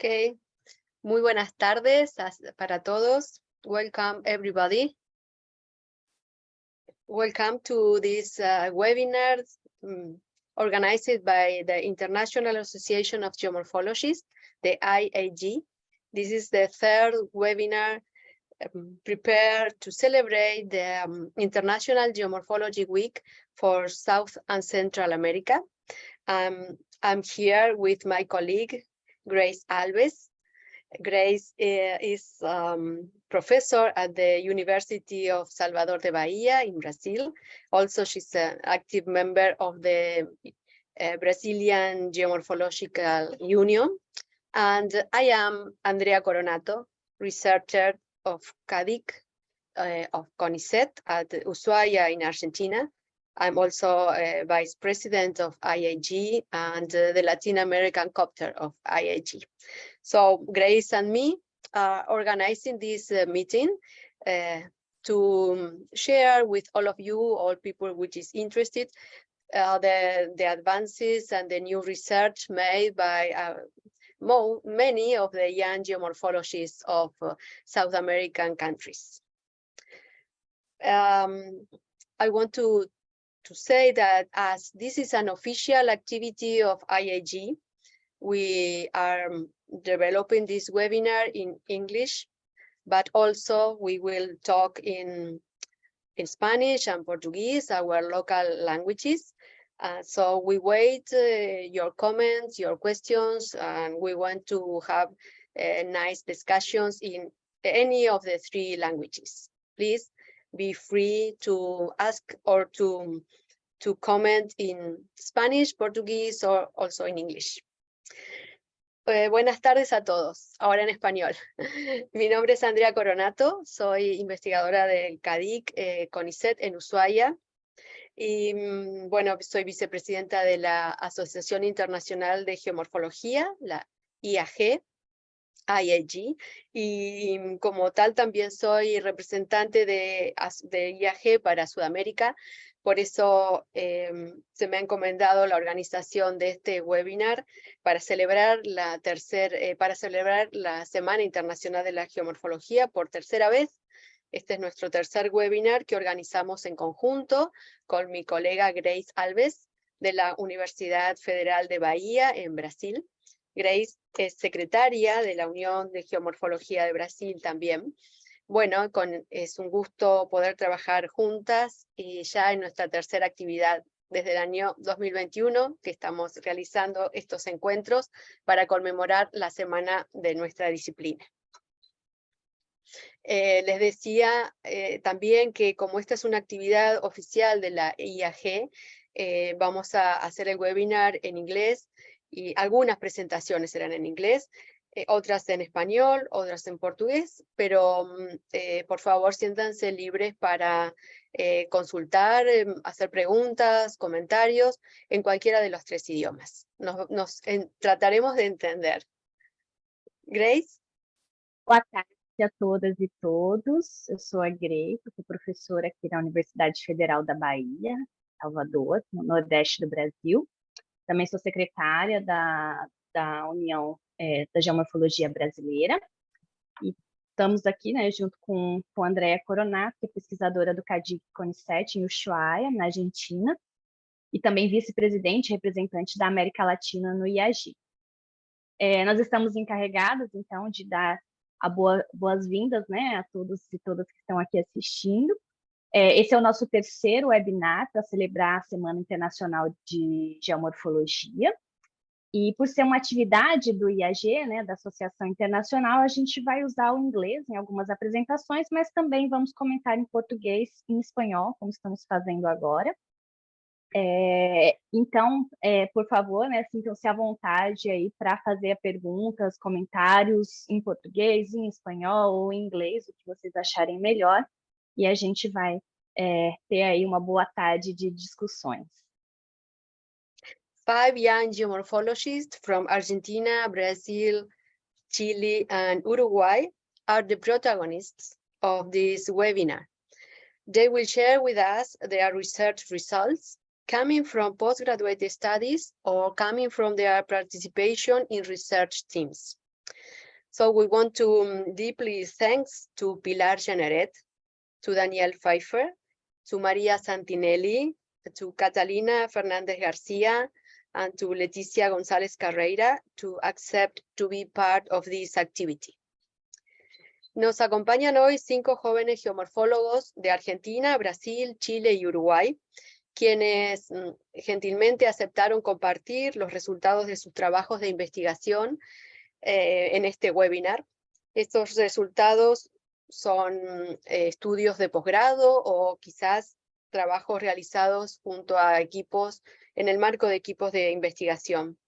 Okay, muy buenas tardes para todos. Welcome everybody. Welcome to this webinar organized by the International Association of Geomorphologists, the IAG. This is the third webinar prepared to celebrate the International Geomorphology Week for South and Central America. I'm here with my colleague, Grace Alves. Grace is professor at the University of Salvador de Bahia in Brazil. Also, she's an active member of the Brazilian Geomorphological Union. And I am Andrea Coronato, researcher of CADIC, of CONICET at Ushuaia in Argentina. I'm also vice president of IAG and the Latin American chapter of IAG. So Grace and me are organizing this meeting to share with all of you, all people which is interested, the advances and the new research made by many of the young geomorphologists of South American countries. I want to say that as this is an official activity of IAG, we are developing this webinar in English, but also we will talk in Spanish and Portuguese, our local languages. So we wait your comments, your questions, and we want to have nice discussions in any of the three languages. Please be free to ask or to comment in Spanish, Portuguese, or also in English. Buenas tardes a todos, ahora en español. Mi nombre es Andrea Coronato, soy investigadora del CADIC CONICET en Ushuaia. Y bueno, soy vicepresidenta de la Asociación Internacional de Geomorfología, la IAG, y como tal también soy representante de IAG para Sudamérica. Por eso se me ha encomendado la organización de este webinar para celebrar la Semana Internacional de la Geomorfología por tercera vez. Este es nuestro tercer webinar que organizamos en conjunto con mi colega Grace Alves de la Universidad Federal de Bahía en Brasil. Grace es secretaria de la Unión de Geomorfología de Brasil también. Bueno, es un gusto poder trabajar juntas y ya en nuestra tercera actividad desde el año 2021 que estamos realizando estos encuentros para conmemorar la semana de nuestra disciplina. Les decía también que como esta es una actividad oficial de la IAG, vamos a hacer el webinar en inglés y algunas presentaciones serán en inglés, otras en español, otras en portugués, pero por favor siéntanse libres para consultar, hacer preguntas, comentarios en cualquiera de los tres idiomas. Trataremos de entender. Grace? Boa tarde a todas e todos. Eu sou a Grace, sou professora aqui na Universidade Federal da Bahia, Salvador, no Nordeste do Brasil. Também sou secretária da União da Geomorfologia Brasileira. E estamos aqui, né, junto com a Andrea Coronato, que é pesquisadora do CADIC CONICET em Ushuaia, na Argentina, e também vice-presidente e representante da América Latina no IAG. Nós estamos encarregados, então, de dar boas-vindas, né, a todos e todas que estão aqui assistindo. Esse é o nosso terceiro webinar para celebrar a Semana Internacional de Geomorfologia. E por ser uma atividade do IAG, né, da Associação Internacional, a gente vai usar o inglês em algumas apresentações, mas também vamos comentar em português e em espanhol, como estamos fazendo agora. Então, por favor, né, sintam-se à vontade aí para fazer perguntas, comentários em português, em espanhol ou em inglês, o que vocês acharem melhor, e a gente vai ter aí uma boa tarde de discussões. 5 young geomorphologists from Argentina, Brazil, Chile, and Uruguay are the protagonists of this webinar. They will share with us their research results coming from postgraduate studies or coming from their participation in research teams. So we want to deeply thanks to Pilar Jeanneret, to Daniel Pfeifer, to María Santinelli, to Catalina Fernández García, and to Leticia González Carreira to accept to be part of this activity. Nos acompañan hoy 5 jóvenes geomorfólogos de Argentina, Brasil, Chile y Uruguay, quienes gentilmente aceptaron compartir los resultados de sus trabajos de investigación en este webinar. Estos resultados son estudios de posgrado o quizás trabajos realizados junto a equipos, en el marco de equipos de investigación.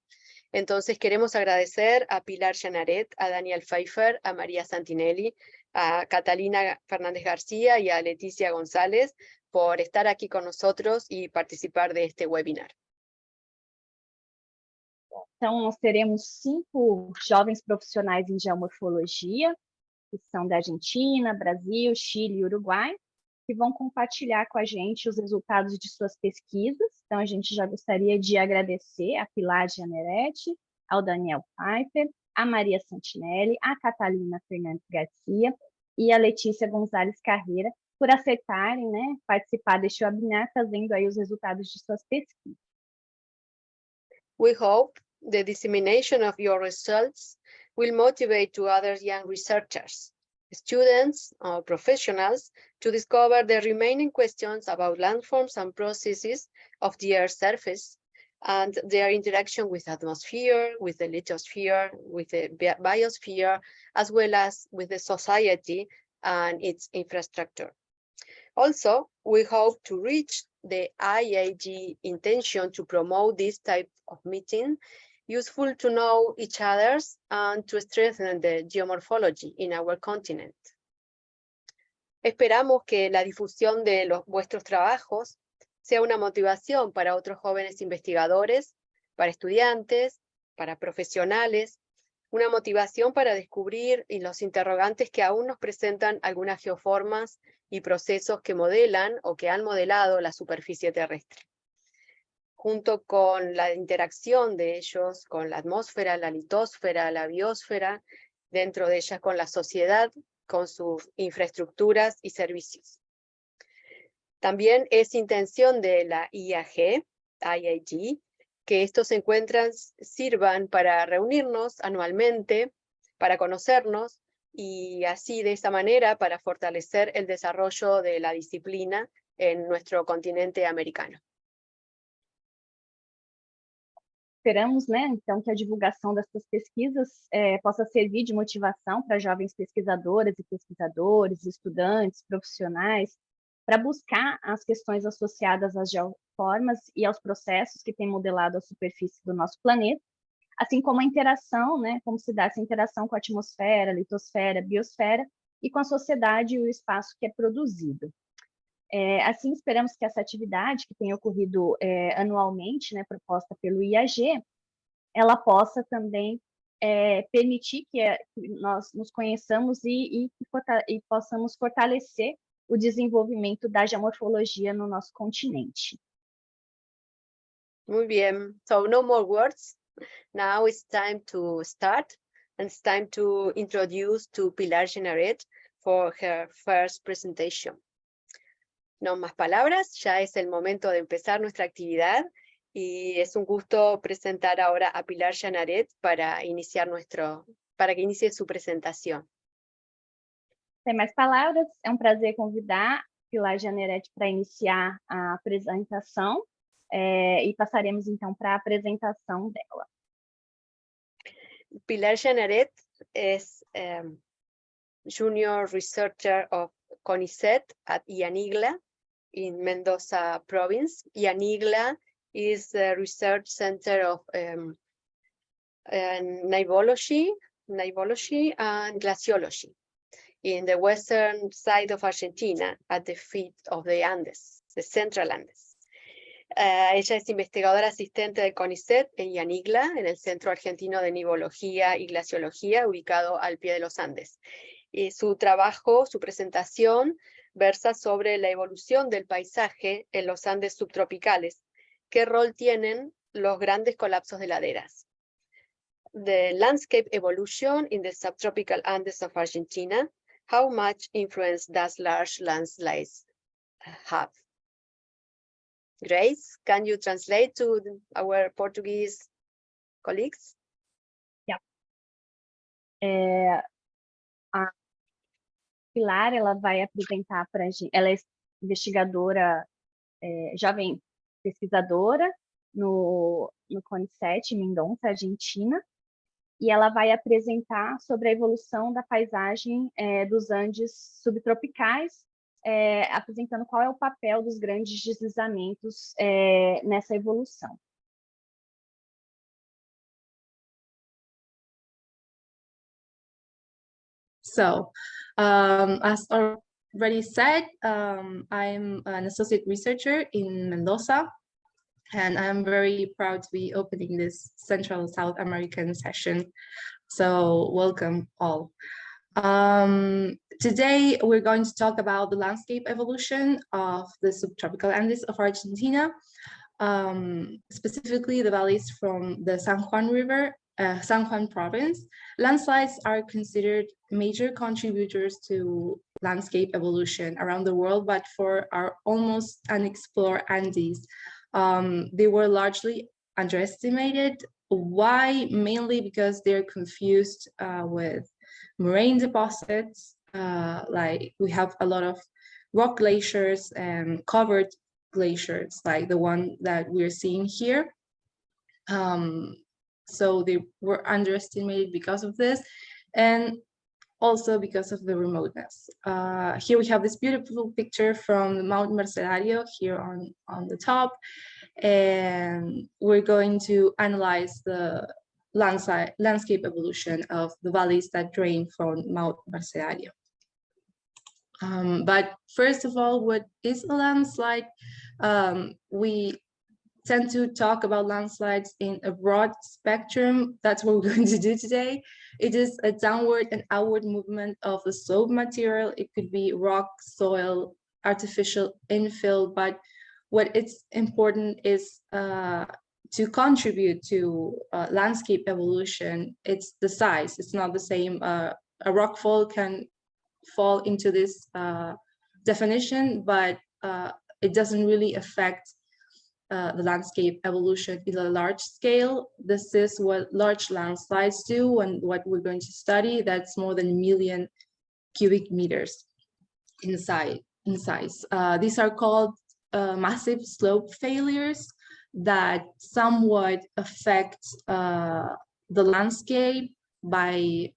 Entonces queremos agradecer a Pilar Jeanneret, a Daniel Pfeifer, a María Santinelli, a Catalina Fernández García y a Leticia González por estar aquí con nosotros y participar de este webinar. Então, nós teremos 5 jovens profissionais em geomorfologia, que são da Argentina, Brasil, Chile e Uruguai, que vão compartilhar com a gente os resultados de suas pesquisas. Então, a gente já gostaria de agradecer a Pilar Jeanneret, ao Daniel Pfeifer, a Maria Santinelli, a Catalina Fernández García e a Leticia González Carreira por aceitarem, né, participar deste webinar, trazendo aí os resultados de suas pesquisas. We hope the dissemination of your results will motivate to other young researchers, students or professionals to discover the remaining questions about landforms and processes of the Earth's surface and their interaction with the atmosphere, with the lithosphere, with the biosphere, as well as with the society and its infrastructure. Also, we hope to reach the IAG intention to promote this type of meeting, useful to know each other's and to strengthen the geomorphology in our continent. Esperamos que la difusión de vuestros trabajos sea una motivación para otros jóvenes investigadores, para estudiantes, para profesionales, una motivación para descubrir los interrogantes que aún nos presentan algunas geoformas y procesos que modelan o que han modelado la superficie terrestre. Junto con la interacción de ellos con la atmósfera, la litosfera, la biosfera, dentro de ellas con la sociedad, con sus infraestructuras y servicios. También es intención de la IAG, que estos encuentros sirvan para reunirnos anualmente, para conocernos, y así de esa manera para fortalecer el desarrollo de la disciplina en nuestro continente americano. Esperamos, né, então, que a divulgação dessas pesquisas possa servir de motivação para jovens pesquisadoras e pesquisadores, estudantes, profissionais, para buscar as questões associadas às geoformas e aos processos que têm modelado a superfície do nosso planeta, assim como a interação, né, como se dá essa interação com a atmosfera, litosfera, biosfera e com a sociedade e o espaço que é produzido. Assim, esperamos que essa atividade, que tem ocorrido anualmente, né, proposta pelo IAG, ela possa também permitir que nós nos conheçamos e possamos fortalecer o desenvolvimento da geomorfologia no nosso continente. Muy bien, so no more words. Now it's time to start, and it's time to introduce to Pilar Jeanneret for her first presentation. No más palabras, ya es el momento de empezar nuestra actividad y es un gusto presentar ahora a Pilar Jeanneret para que inicie su presentación. Sem mais palavras, é prazer convidar Pilar Jeanneret para iniciar a apresentação e passaremos então para a apresentação dela. Pilar Jeanneret es Junior Researcher of CONICET at IANIGLA in Mendoza Province. IANIGLA is the Research Center of Nivology and Glaciology in the western side of Argentina, at the feet of the Andes, the Central Andes. Ella es investigadora asistente de CONICET en IANIGLA, en el Centro Argentino de Nivología y Glaciología, ubicado al pie de los Andes. Y su trabajo, su presentación, versa sobre la evolución del paisaje en los Andes subtropicales. ¿Qué rol tienen los grandes colapsos de laderas? the landscape evolution in the subtropical Andes of Argentina. How much influence does large landslides have? Grace, can you translate to our Portuguese colleagues? A Pilar, ela vai apresentar para a gente, ela é investigadora, jovem pesquisadora no CONICET, Mendonça, Argentina, e ela vai apresentar sobre a evolução da paisagem dos Andes subtropicais, apresentando qual é o papel dos grandes deslizamentos nessa evolução. So, as already said, I'm an associate researcher in Mendoza, and I'm very proud to be opening this Central South American session. So welcome all. Today, we're going to talk about the landscape evolution of the subtropical Andes of Argentina, specifically the valleys from the San Juan River, San Juan province. Landslides are considered major contributors to landscape evolution around the world, but for our almost unexplored Andes, they were largely underestimated. Why? Mainly because they're confused with moraine deposits. Like we have a lot of rock glaciers and covered glaciers, like the one that we're seeing here. So they were underestimated because of this, and also because of the remoteness. Here we have this beautiful picture from Mount Mercedario here on the top, and we're going to analyze the landscape evolution of the valleys that drain from Mount Mercedario. But first of all, what is a landslide? We tend to talk about landslides in a broad spectrum. That's what we're going to do today. It is a downward and outward movement of the slope material. It could be rock, soil, artificial infill, but what is important is to contribute to landscape evolution. It's the size. It's not the same. A rockfall can fall into this definition, but it doesn't really affect the landscape evolution in a large scale. This is what large landslides do, and what we're going to study, that's more than 1 million cubic meters in size. These are called massive slope failures that somewhat affect the landscape by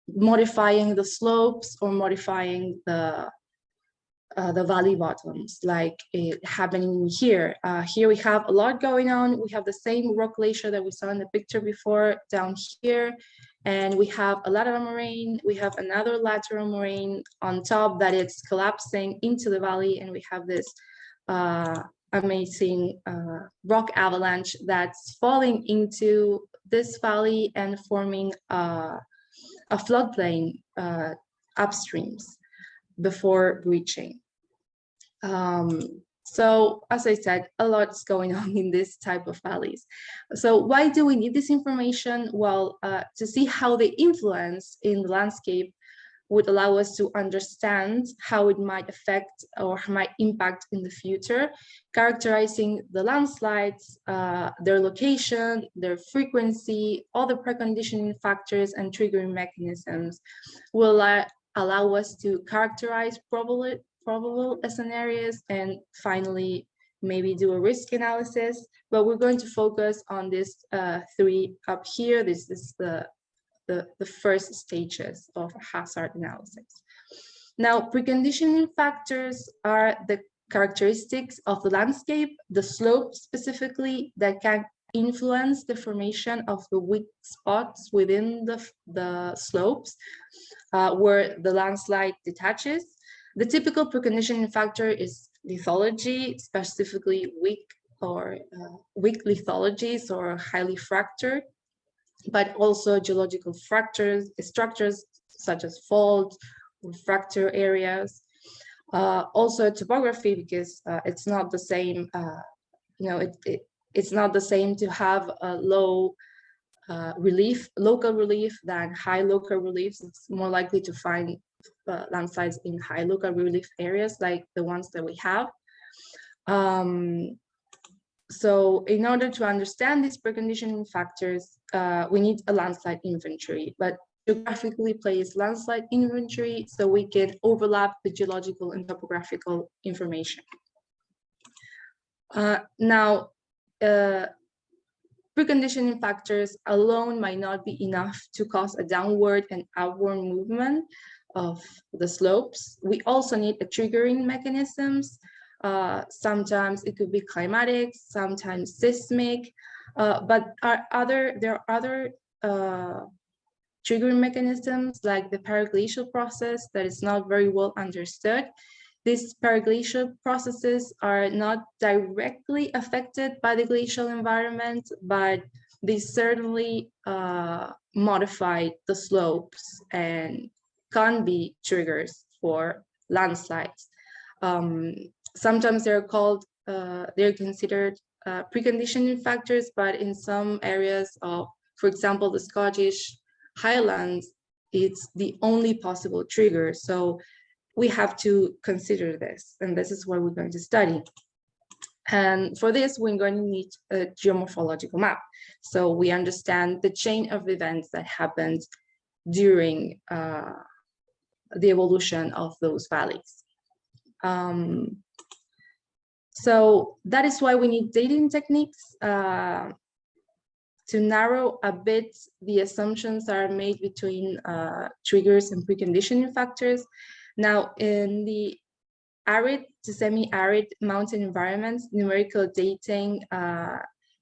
modifying the slopes or modifying the valley bottoms, like it happening here. Here we have a lot going on. We have the same rock glacier that we saw in the picture before down here, and we have a lateral moraine. We have another lateral moraine on top that is collapsing into the valley, and we have this amazing rock avalanche that's falling into this valley and forming a floodplain upstreams before breaching. So as I said, a lot is going on in this type of valleys. So why do we need this information? Well, to see how they influence in the landscape would allow us to understand how it might affect or might impact in the future, characterizing the landslides, their location, their frequency, all the preconditioning factors and triggering mechanisms will allow us to characterize probable scenarios, and finally maybe do a risk analysis. But we're going to focus on this three up here. This is the first stages of hazard analysis. Now, preconditioning factors are the characteristics of the landscape, the slope specifically, that can influence the formation of the weak spots within the slopes where the landslide detaches. The typical preconditioning factor is lithology, specifically weak lithologies or highly fractured, but also geological structures such as faults or fracture areas. Also topography, because it's not the same, it's not the same to have a low relief, local relief, than high local reliefs. It's more likely to find landslides in high local relief areas like the ones that we have. So in order to understand these preconditioning factors, we need a landslide inventory, but geographically placed landslide inventory so we can overlap the geological and topographical information. Now, preconditioning factors alone might not be enough to cause a downward and upward movement of the slopes. We also need a triggering mechanisms. Sometimes it could be climatic, sometimes seismic, but there are other triggering mechanisms like the paraglacial process that is not very well understood. These paraglacial processes are not directly affected by the glacial environment, but they certainly modify the slopes and can be triggers for landslides. Sometimes they're considered preconditioning factors, but in some areas of, for example, the Scottish Highlands, it's the only possible trigger. So we have to consider this, and this is what we're going to study. And for this, we're going to need a geomorphological map. So we understand the chain of events that happened during the evolution of those valleys. So that is why we need dating techniques to narrow a bit the assumptions that are made between triggers and preconditioning factors. Now, in the arid to semi-arid mountain environments, numerical dating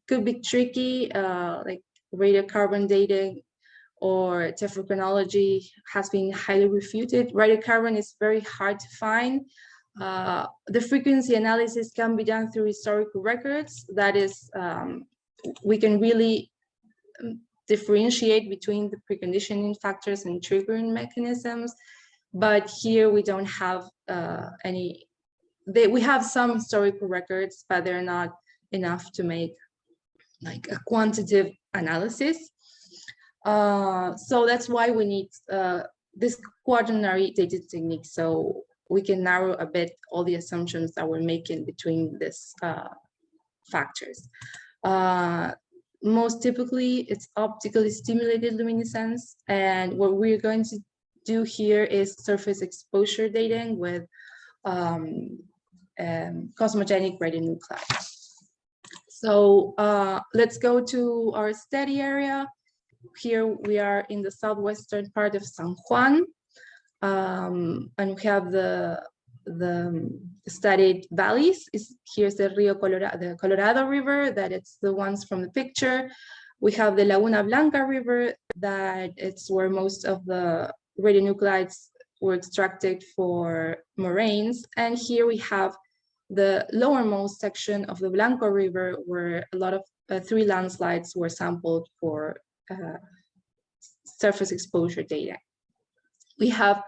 could be tricky, like radiocarbon dating or tephrochronology has been highly refuted. Radiocarbon is very hard to find. The frequency analysis can be done through historical records. That is, we can really differentiate between the preconditioning factors and triggering mechanisms. But here we don't have any, we have some historical records, but they're not enough to make like a quantitative analysis. So that's why we need this quaternary dating technique, so we can narrow a bit all the assumptions that we're making between these factors. Most typically, it's optically stimulated luminescence, and what we're going to do here is surface exposure dating with cosmogenic radionuclides. So let's go to our study area. Here we are in the southwestern part of San Juan, and we have the studied valleys. Here's the Rio Colorado, the Colorado River, that it's the ones from the picture. We have the Laguna Blanca River, that it's where most of the radionuclides were extracted for moraines. And here we have the lowermost section of the Blanco River, where a lot of 3 landslides were sampled for surface exposure data. We have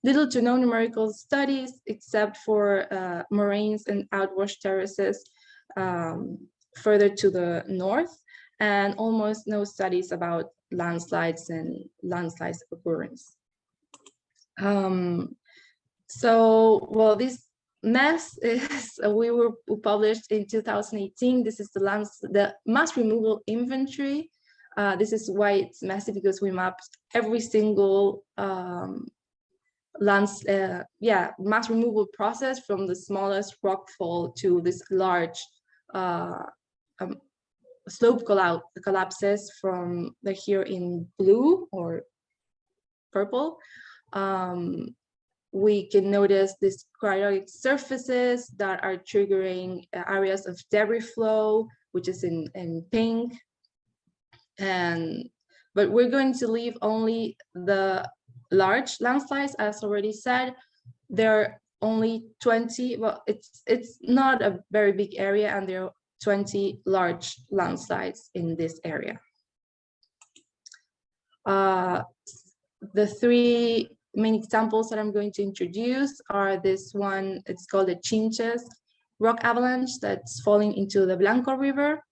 little to no numerical studies except for moraines and outwash terraces further to the north, and almost no studies about landslides and landslides occurrence. So, well, this mass is we published in 2018. This is the mass removal inventory. This is why it's massive, because we mapped every single mass removal process from the smallest rockfall to this large slope collapses from the here in blue or purple. We can notice these cryogenic surfaces that are triggering areas of debris flow, which is in pink. But we're going to leave only the large landslides, as already said. There are only 20, well, it's not a very big area, and there are 20 large landslides in this area. The 3 main examples that I'm going to introduce are this one, it's called the Chinches rock avalanche that's falling into the Blanco River.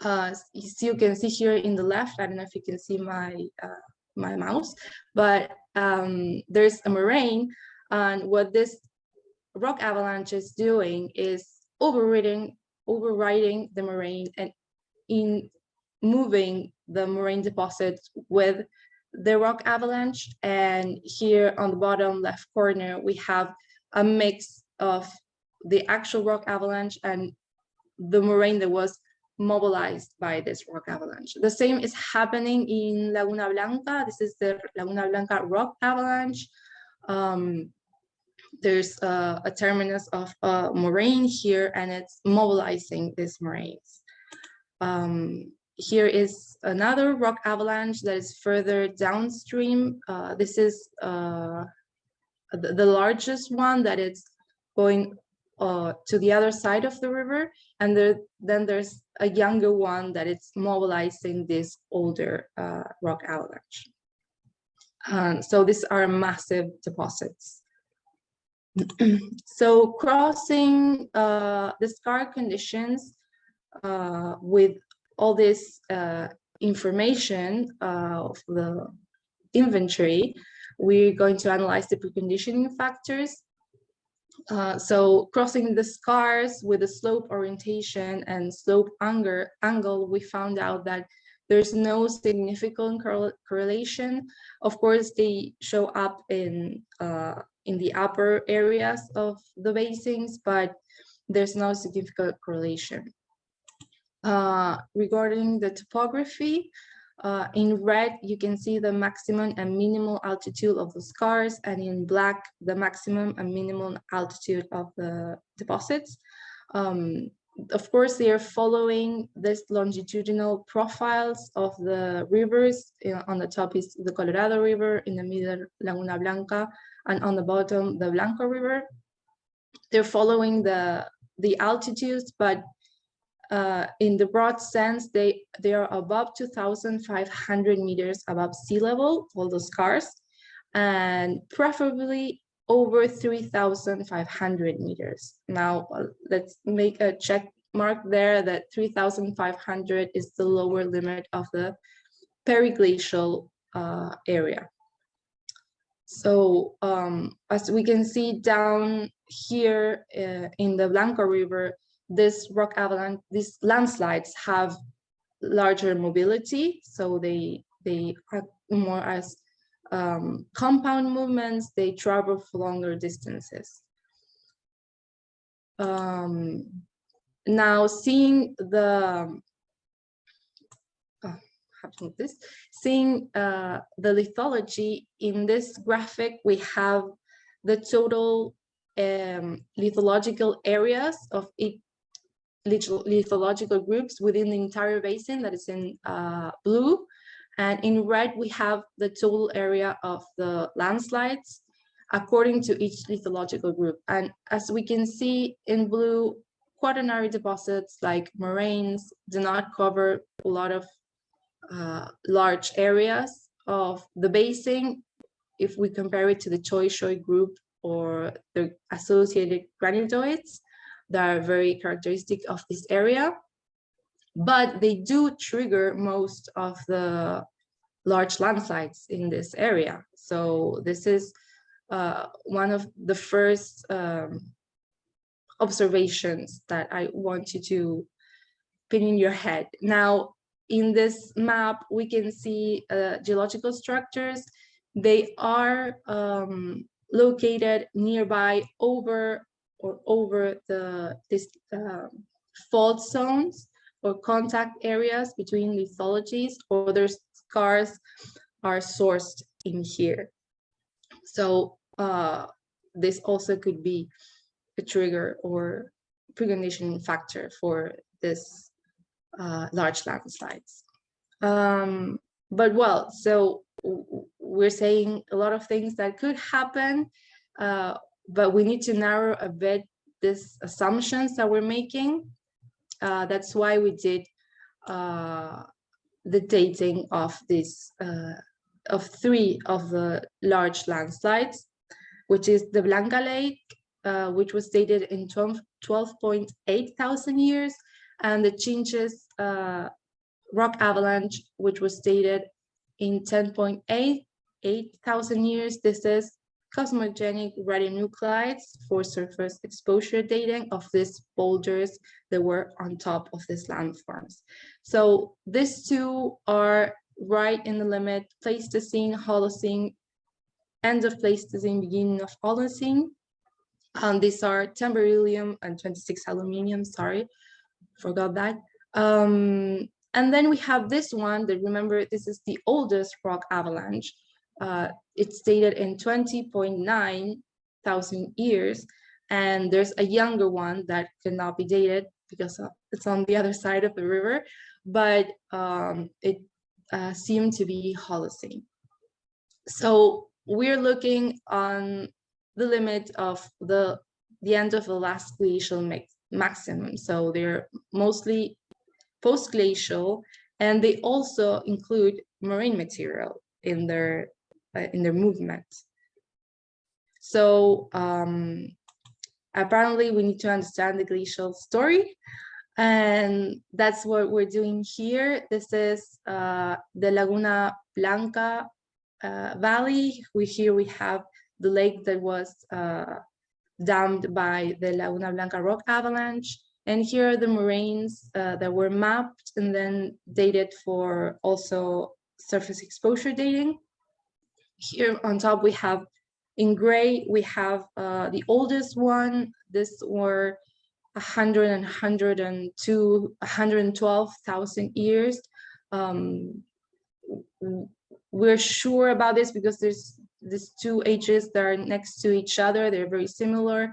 As you can see here in the left, I don't know if you can see my my mouse, but there's a moraine, and what this rock avalanche is doing is overriding the moraine and in moving the moraine deposits with the rock avalanche. And here on the bottom left corner, we have a mix of the actual rock avalanche and the moraine that was mobilized by this rock avalanche. The same is happening in Laguna Blanca. This is the Laguna Blanca rock avalanche. There's a terminus of a moraine here, and it's mobilizing these moraines. Here is another rock avalanche that is further downstream. This is the largest one that is going to the other side of the river, and then there's a younger one that it's mobilizing this older rock avalanche. So these are massive deposits. So crossing the scar conditions with all this information of the inventory, we're going to analyze the preconditioning factors. So crossing the scars with the slope orientation and slope angle, we found out that there's no significant correlation. Of course, they show up in the upper areas of the basins, but there's no significant correlation. Regarding the topography, in red, you can see the maximum and minimal altitude of the scars, and in black, the maximum and minimum altitude of the deposits. Of course, they are following this longitudinal profiles of the rivers. On the top is the Colorado River, in the middle, Laguna Blanca, and on the bottom, the Blanco River. They're following the altitudes, but in the broad sense, they are above 2,500 meters above sea level, all the scars, and preferably over 3,500 meters. Now, let's make a check mark there that 3,500 is the lower limit of the periglacial area. So as we can see down here in the Blanco River, this rock avalanche, these landslides have larger mobility, so they are more as compound movements. They travel for longer distances. Now, seeing the lithology in this graphic, we have the total lithological areas of each lithological groups within the entire basin, that is in blue, and in red we have the total area of the landslides according to each lithological group. And as we can see in blue, quaternary deposits like moraines do not cover a lot of large areas of the basin if we compare it to the choy group or the associated granitoids that are very characteristic of this area, but they do trigger most of the large landslides in this area. So this is one of the first observations that I want you to put in your head. Now, in this map, we can see geological structures. They are located nearby over this fault zones or contact areas between lithologies, or their scars are sourced in here. So this also could be a trigger or preconditioning factor for this large landslides. But well, so we're saying a lot of things that could happen, but we need to narrow a bit these assumptions that we're making. That's why we did the dating of this of 3 of the large landslides, which is the Blanca Lake, which was dated in 12.8 thousand years, and the Chinches rock avalanche, which was dated in 10.88 years. This is cosmogenic radionuclides for surface exposure dating of these boulders that were on top of these landforms. So these two are right in the limit: Pleistocene, Holocene, end of Pleistocene, beginning of Holocene. These are 10 beryllium and 26 aluminium, sorry, forgot that. And then we have this one that, remember, this is the oldest rock avalanche. It's dated in 20.9 thousand years, and there's a younger one that cannot be dated because it's on the other side of the river, but it seemed to be Holocene. So we're looking on the limit of the end of the last glacial maximum. So they're mostly post-glacial, and they also include marine material in their movement. So apparently we need to understand the glacial story, and that's what we're doing here. This is the Laguna Blanca Valley. Here we have the lake that was dammed by the Laguna Blanca rock avalanche. And here are the moraines that were mapped and then dated for also surface exposure dating. Here on top we have, in gray, we have the oldest one. This were 112,000 years. We're sure about this because there's these two ages that are next to each other. They're very similar.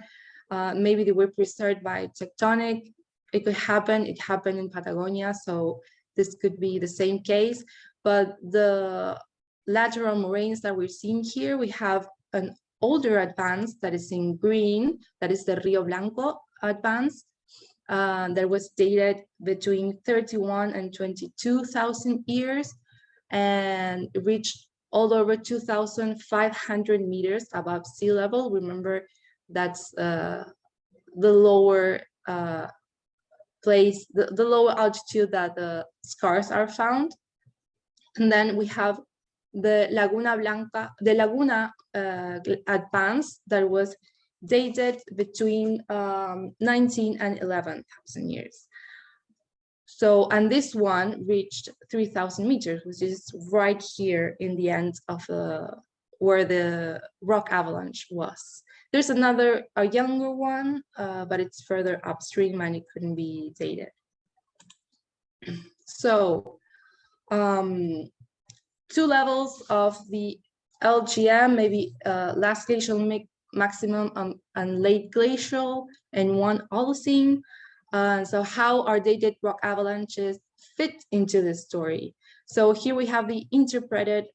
Maybe they were preserved by tectonic. It could happen. It happened in Patagonia, so this could be the same case. But the lateral moraines that we're seeing here, we have an older advance that is in green. That is the Rio Blanco advance that was dated between 31 and 22,000 years, and reached all over 2,500 meters above sea level. Remember, that's the lower place, the lower altitude that the scars are found. And then we have the Laguna advance that was dated between 19 and 11,000 years. So, and this one reached 3,000 meters, which is right here in the end of where the rock avalanche was. There's another, a younger one, but it's further upstream and it couldn't be dated. So, 2 levels of the LGM, maybe last glacial maximum and late glacial, and 1 Holocene. So how our dated rock avalanches fit into this story? So here we have the interpreted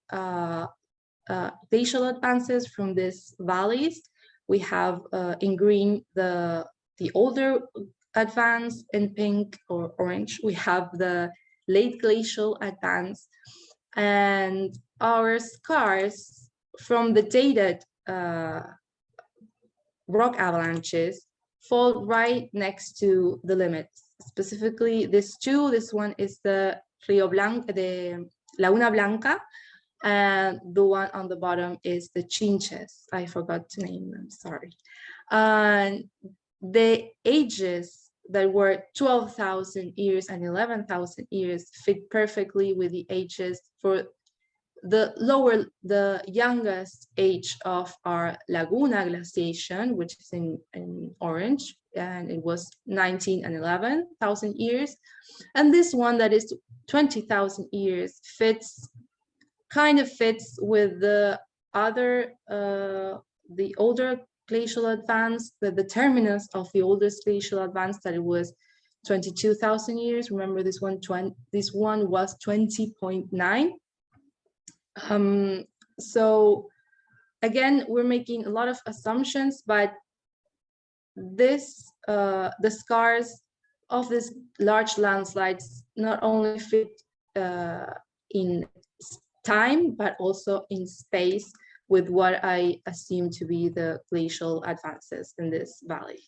glacial advances from these valleys. We have in green the older advance, in pink or orange we have the late glacial advance, and our scars from the dated rock avalanches fall right next to the limits. Specifically, this one is the Rio Blanco, the Laguna Blanca, and the one on the bottom is the Chinches. I forgot to name them, sorry. And the ages that were 12,000 years and 11,000 years fit perfectly with the ages for the youngest age of our Laguna glaciation, which is in orange, and it was 19 and 11,000 years. And this one that is 20,000 years kind of fits with the other, the older glacial advance, the terminus of the oldest glacial advance, that it was 22,000 years. Remember, this one was 20.9. So again, we're making a lot of assumptions, but this the scars of these large landslides not only fit in time, but also in space with what I assume to be the glacial advances in this valley.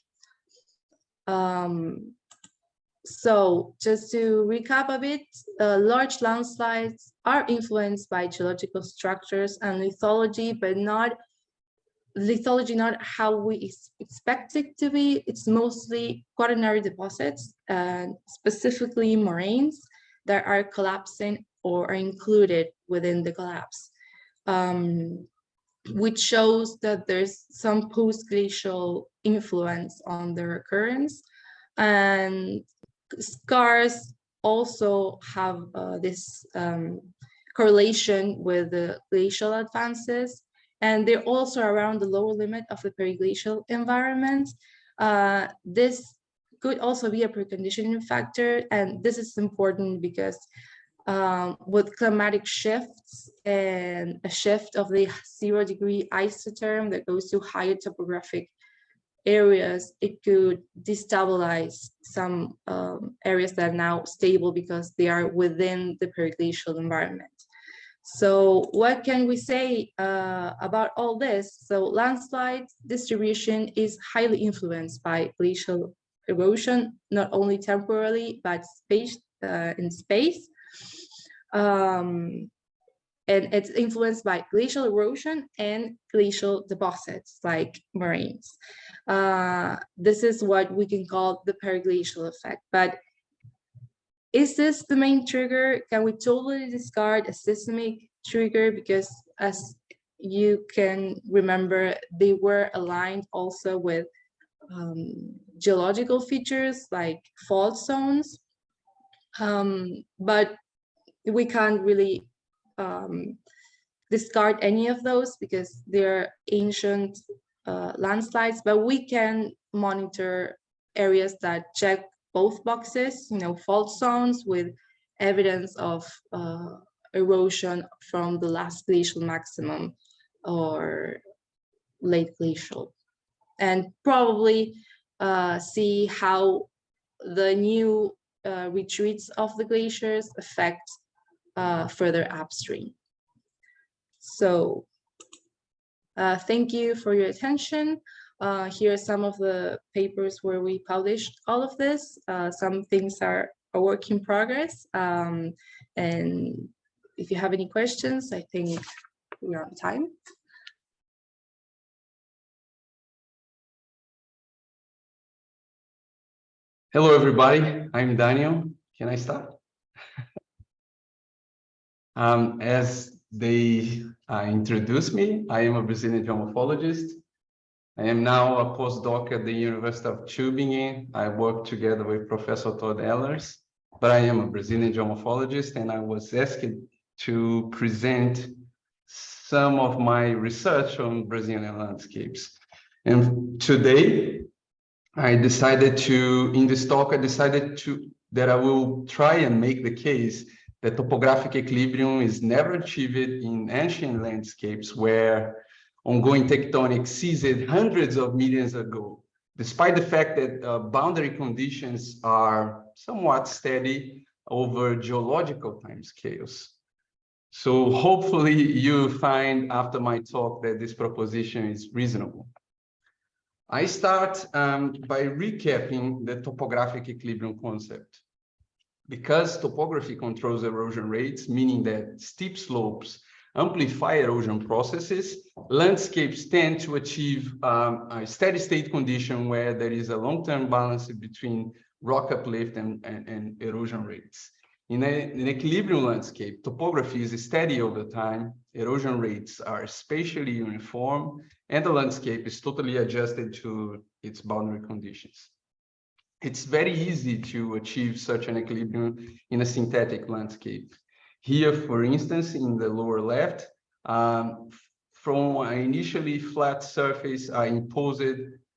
So just to recap a bit, large landslides are influenced by geological structures and lithology, but not how we expect it to be. It's mostly quaternary deposits, and specifically moraines that are collapsing or are included within the collapse, which shows that there's some post-glacial influence on the occurrence. And scars also have this correlation with the glacial advances, and they're also around the lower limit of the periglacial environment. This could also be a preconditioning factor, and this is important because with climatic shifts and a shift of the 0-degree isotherm that goes to higher topographic areas, it could destabilize some areas that are now stable because they are within the periglacial environment. So what can we say about all this? So landslide distribution is highly influenced by glacial erosion, not only temporarily, but in space. And it's influenced by glacial erosion and glacial deposits like moraines. This is what we can call the periglacial effect. But is this the main trigger? Can we totally discard a seismic trigger? Because as you can remember, they were aligned also with geological features like fault zones. But we can't really discard any of those because they're ancient landslides, but we can monitor areas that check both boxes, fault zones with evidence of erosion from the last glacial maximum or late glacial, and probably see how the new retreats of the glaciers affect further upstream. So thank you for your attention. Here are some of the papers where we published all of this. Some things are a work in progress. And if you have any questions, I think we're on time. Hello, everybody. I'm Daniel. Can I start? As they introduced me, I am a Brazilian geomorphologist. I am now a postdoc at the University of Tübingen. I work together with Professor Todd Ehlers, but I am a Brazilian geomorphologist, and I was asked to present some of my research on Brazilian landscapes. And today, I decided that I will try and make the case that topographic equilibrium is never achieved in ancient landscapes where ongoing tectonics ceased hundreds of millions ago, despite the fact that boundary conditions are somewhat steady over geological timescales. So hopefully you find after my talk that this proposition is reasonable. I start by recapping the topographic equilibrium concept. Because topography controls erosion rates, meaning that steep slopes amplify erosion processes, landscapes tend to achieve a steady state condition where there is a long-term balance between rock uplift and erosion rates. In an equilibrium landscape, topography is steady over time, erosion rates are spatially uniform, and the landscape is totally adjusted to its boundary conditions. It's very easy to achieve such an equilibrium in a synthetic landscape. Here, for instance, in the lower left, from an initially flat surface, I imposed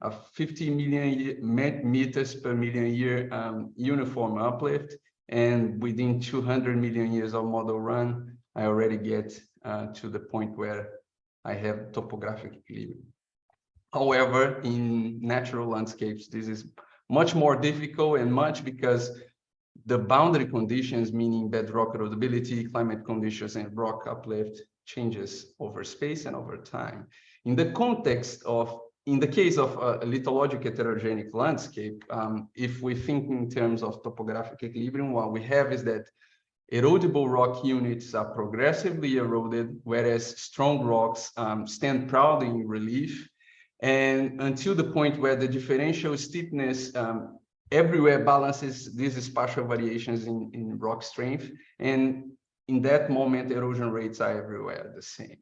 a 50 million meters per million year uniform uplift, and within 200 million years of model run, I already get to the point where I have topographic equilibrium. However, in natural landscapes, this is much more difficult, and much because the boundary conditions, meaning bedrock erodibility, climate conditions, and rock uplift changes over space and over time. In the context of in the case of a lithologic heterogenic landscape, if we think in terms of topographic equilibrium, what we have is that erodible rock units are progressively eroded, whereas strong rocks stand proudly in relief, and until the point where the differential steepness everywhere balances these spatial variations in rock strength, and in that moment, erosion rates are everywhere the same.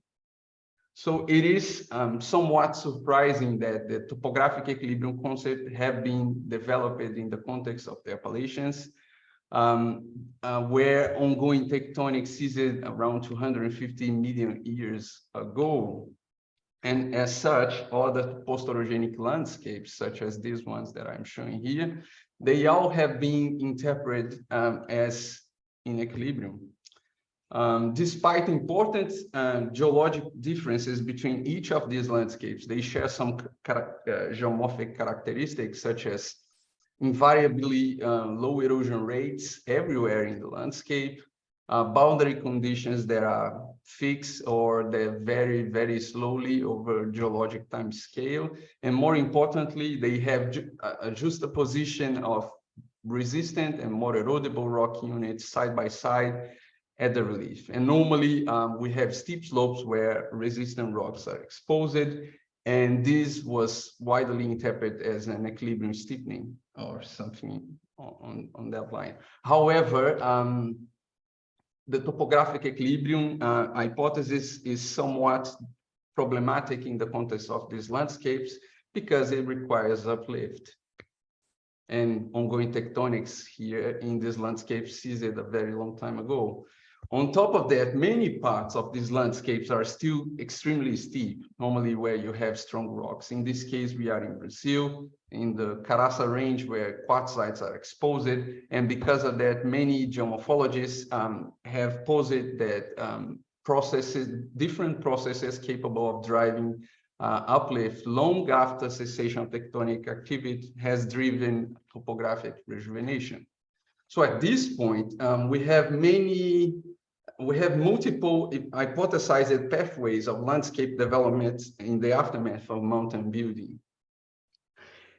So it is somewhat surprising that the topographic equilibrium concept have been developed in the context of the Appalachians, where ongoing tectonics ceased around 250 million years ago. And as such, other post-orogenic landscapes, such as these ones that I'm showing here, they all have been interpreted as in equilibrium. Despite important geologic differences between each of these landscapes, they share some geomorphic characteristics, such as invariably low erosion rates everywhere in the landscape, boundary conditions that are fixed or they vary very slowly over geologic time scale, and more importantly, they have a juxtaposition of resistant and more erodible rock units side by side at the relief. And normally we have steep slopes where resistant rocks are exposed, and this was widely interpreted as an equilibrium steepening or something on that line. However, the topographic equilibrium hypothesis is somewhat problematic in the context of these landscapes because it requires uplift. And ongoing tectonics here in this landscape ceased a very long time ago. On top of that, many parts of these landscapes are still extremely steep, normally where you have strong rocks. In this case, we are in Brazil, in the Caraça range, where quartzites are exposed. And because of that, many geomorphologists have posited that different processes capable of driving uplift long after cessation of tectonic activity has driven topographic rejuvenation. So at this point, we have multiple hypothesized pathways of landscape development in the aftermath of mountain building.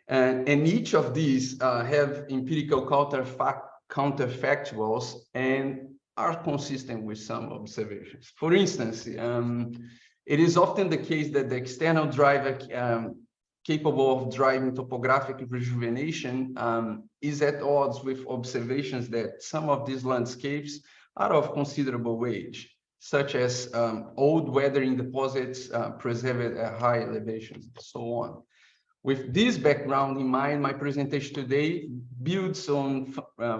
And each of these have empirical counterfactuals and are consistent with some observations. For instance, it is often the case that the external driver capable of driving topographic rejuvenation is at odds with observations that some of these landscapes are of considerable age, such as old weathering deposits preserved at high elevations, and so on. With this background in mind, my presentation today builds on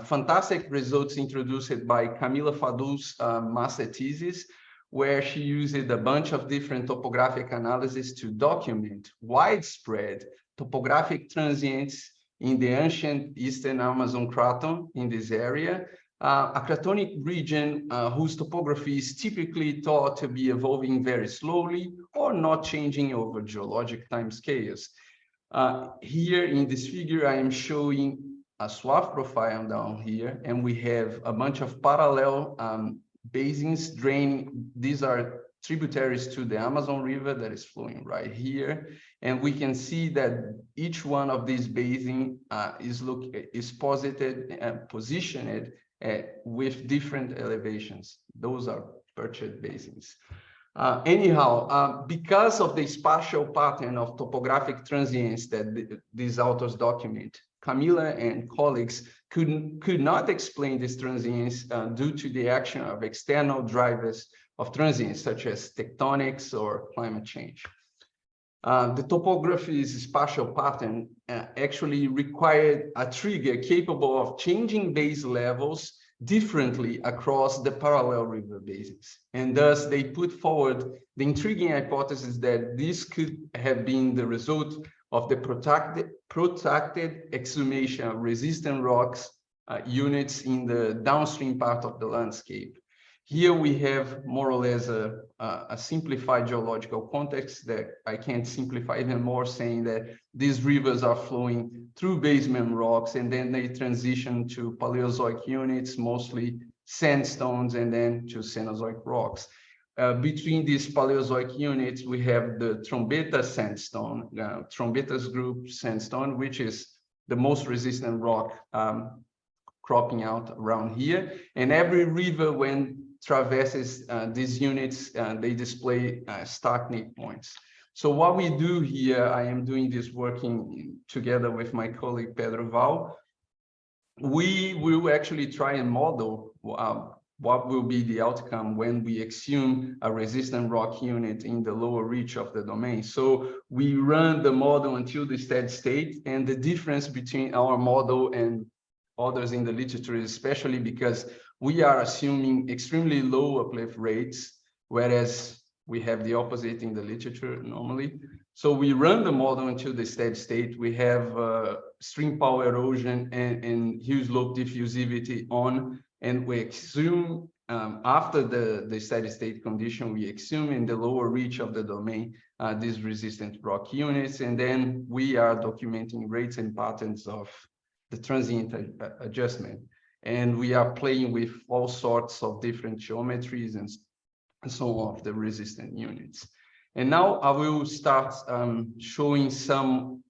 fantastic results introduced by Camila Fadu's master thesis, where she used a bunch of different topographic analysis to document widespread topographic transients in the ancient Eastern Amazon Craton in this area, a cratonic region whose topography is typically thought to be evolving very slowly or not changing over geologic timescales. Here in this figure, I am showing a swath profile down here, and we have a bunch of parallel basins draining. These are tributaries to the Amazon River that is flowing right here. And we can see that each one of these basins is posited and positioned with different elevations. Those are perched basins. Anyhow, because of the spatial pattern of topographic transients that these authors document, Camila and colleagues could not explain these transients due to the action of external drivers of transients, such as tectonics or climate change. The topography's spatial pattern actually required a trigger capable of changing base levels differently across the parallel river basins. And thus they put forward the intriguing hypothesis that this could have been the result of the protracted exhumation of resistant rocks units in the downstream part of the landscape. Here we have more or less a simplified geological context that I can't simplify even more, saying that these rivers are flowing through basement rocks and then they transition to Paleozoic units, mostly sandstones, and then to Cenozoic rocks. between these Paleozoic units, we have the Trombetta sandstone, Trombetta's group sandstone, which is the most resistant rock cropping out around here. And every river, when traverses these units, they display stark points. So what we do here, I am doing this working together with my colleague Pedro Val. We will actually try and model what will be the outcome when we exhume a resistant rock unit in the lower reach of the domain. So we run the model until the steady state, and the difference between our model and others in the literature is especially because we are assuming extremely low uplift rates, whereas we have the opposite in the literature normally. So we run the model until the steady state. We have stream power erosion and huge slope diffusivity on, and we exhume after the steady state condition, we exhume in the lower reach of the domain these resistant rock units, and then we are documenting rates and patterns of the transient adjustment. And we are playing with all sorts of different geometries and so on of the resistant units. And now I will start showing some